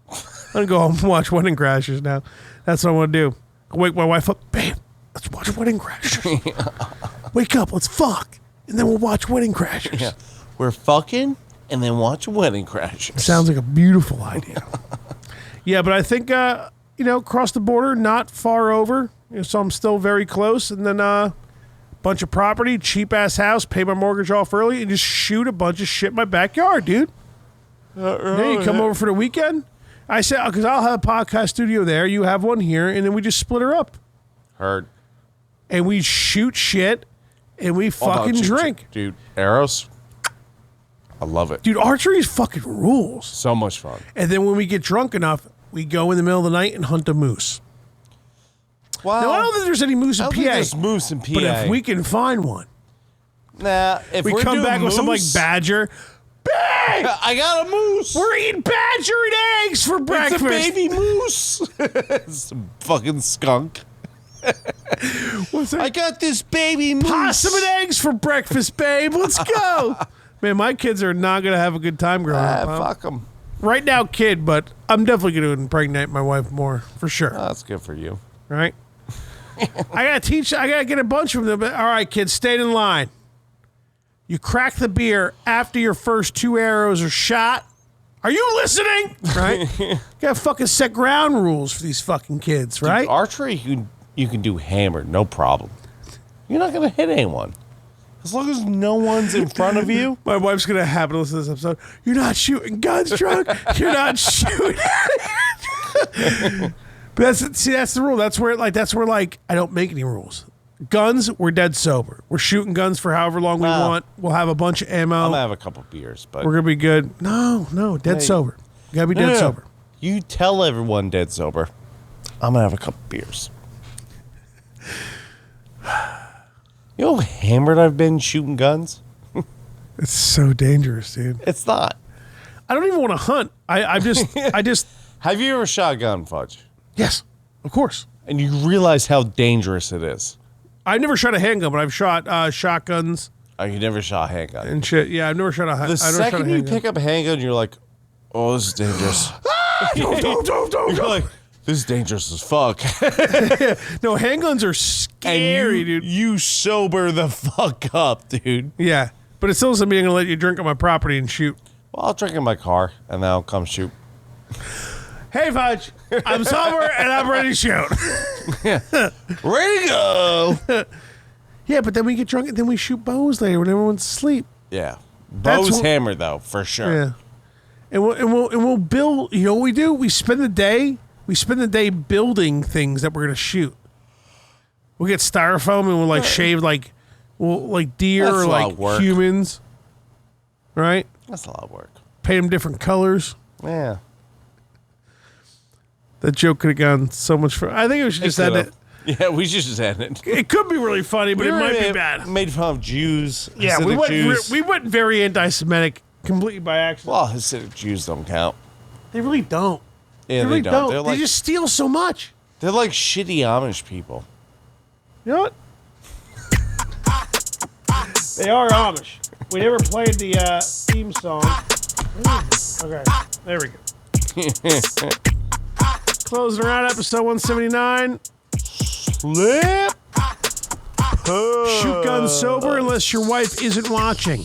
Speaker 1: I'm gonna go home and watch Wedding Crashers now. That's what I want to do. Wake my wife up, babe. Let's watch Wedding Crashers. Wake up, let's fuck, and then we'll watch Wedding Crashers.
Speaker 2: Yeah. We're fucking and then watch Wedding Crashers.
Speaker 1: Sounds like a beautiful idea. Yeah, but I think cross the border, not far over. So I'm still very close, and then bunch of property, cheap ass house, pay my mortgage off early, and just shoot a bunch of shit in my backyard, dude. Then you come over for the weekend. I said because I'll have a podcast studio there. You have one here, and then we just split her up,
Speaker 2: Heard.
Speaker 1: and we shoot shit, and we
Speaker 2: Hold on,
Speaker 1: fucking drink.
Speaker 2: Dude, arrows? I love it.
Speaker 1: Dude, archery is fucking rules.
Speaker 2: So much fun.
Speaker 1: And then when we get drunk enough, we go in the middle of the night and hunt a moose.
Speaker 2: Wow.
Speaker 1: Now, I don't think there's any moose in
Speaker 2: I don't
Speaker 1: PA.
Speaker 2: think there's moose in PA.
Speaker 1: But if we can find one,
Speaker 2: Nah, if
Speaker 1: we
Speaker 2: we're
Speaker 1: come
Speaker 2: doing
Speaker 1: back with some like
Speaker 2: moose,
Speaker 1: badger. Bang!
Speaker 2: I got a moose.
Speaker 1: We're eating badger and eggs for breakfast.
Speaker 2: It's a baby moose. It's a fucking skunk.
Speaker 1: What's that?
Speaker 2: I got this baby moose.
Speaker 1: Possum and eggs for breakfast, babe. Let's go. Man, my kids are not going to have a good time growing up. Huh?
Speaker 2: Fuck them.
Speaker 1: Right now, kid, but I'm definitely going to impregnate my wife more, for sure.
Speaker 2: That's good for you.
Speaker 1: Right? I got to get a bunch of them. But, all right, kids, stay in line. You crack the beer after your first 2 arrows are shot. Are you listening? Right? Got fucking set ground rules for these fucking kids, right?
Speaker 2: Dude, archery, you can do hammer, no problem. You're not going to hit anyone. As long as no one's in front of you.
Speaker 1: My wife's going to happen to listen to this episode. You're not shooting guns, drunk. You're not shooting. But that's the rule. That's where I don't make any rules. Guns, we're dead sober. We're shooting guns for however long we want. We'll have a bunch of ammo.
Speaker 2: I'm going to have a couple beers, but...
Speaker 1: We're going to be good. No, dead sober. You got to be dead sober.
Speaker 2: You tell everyone dead sober. I'm going to have a couple beers. You know how hammered I've been shooting guns?
Speaker 1: It's so dangerous, dude.
Speaker 2: It's not.
Speaker 1: I don't even want to hunt. I just.
Speaker 2: Have you ever shot a gun, Fudge?
Speaker 1: Yes, of course.
Speaker 2: And you realize how dangerous it is.
Speaker 1: I've never shot a handgun, but I've shot shotguns
Speaker 2: Oh, you never shot a handgun.
Speaker 1: and shit. Yeah, I've never shot a.
Speaker 2: The second you pick up a handgun, you're like, oh, this is dangerous.
Speaker 1: Don't.
Speaker 2: You're like, this is dangerous as fuck.
Speaker 1: No, handguns are
Speaker 2: And
Speaker 1: scary, dude.
Speaker 2: you sober the fuck up, dude.
Speaker 1: Yeah, but it still doesn't mean I'm gonna let you drink on my property and shoot.
Speaker 2: Well, I'll drink in my car, and then I'll come shoot.
Speaker 1: Hey, Fudge, I'm sober and I'm ready to shoot.
Speaker 2: Ready to go.
Speaker 1: Yeah, but then we get drunk and then we shoot bows later when everyone's asleep.
Speaker 2: Yeah.
Speaker 1: That's
Speaker 2: Bow's
Speaker 1: what-
Speaker 2: hammer, though, for sure.
Speaker 1: Yeah, and we'll build. You know what we do? We spend the day building things that we're gonna shoot. We'll get styrofoam and we'll like shave like deer
Speaker 2: That's
Speaker 1: or
Speaker 2: a lot
Speaker 1: like
Speaker 2: of work.
Speaker 1: humans, right?
Speaker 2: That's a lot of work.
Speaker 1: Paint them different colors.
Speaker 2: Yeah.
Speaker 1: That joke could have gone so much further. I think we should just end it.
Speaker 2: Yeah, we should just end it.
Speaker 1: It could be really funny, but it might be bad.
Speaker 2: Made fun of Jews.
Speaker 1: Yeah,
Speaker 2: Hasidic
Speaker 1: we went very anti-Semitic completely by accident.
Speaker 2: Well, Hasidic Jews don't count.
Speaker 1: They really don't.
Speaker 2: Yeah,
Speaker 1: They really don't.
Speaker 2: They're
Speaker 1: They
Speaker 2: like,
Speaker 1: just steal so much.
Speaker 2: they're like shitty Amish people.
Speaker 1: You know what? They are Amish. We never played the theme song. Okay, there we go. Closing around episode 179.
Speaker 2: Flip.
Speaker 1: Shoot guns sober unless your wife isn't watching.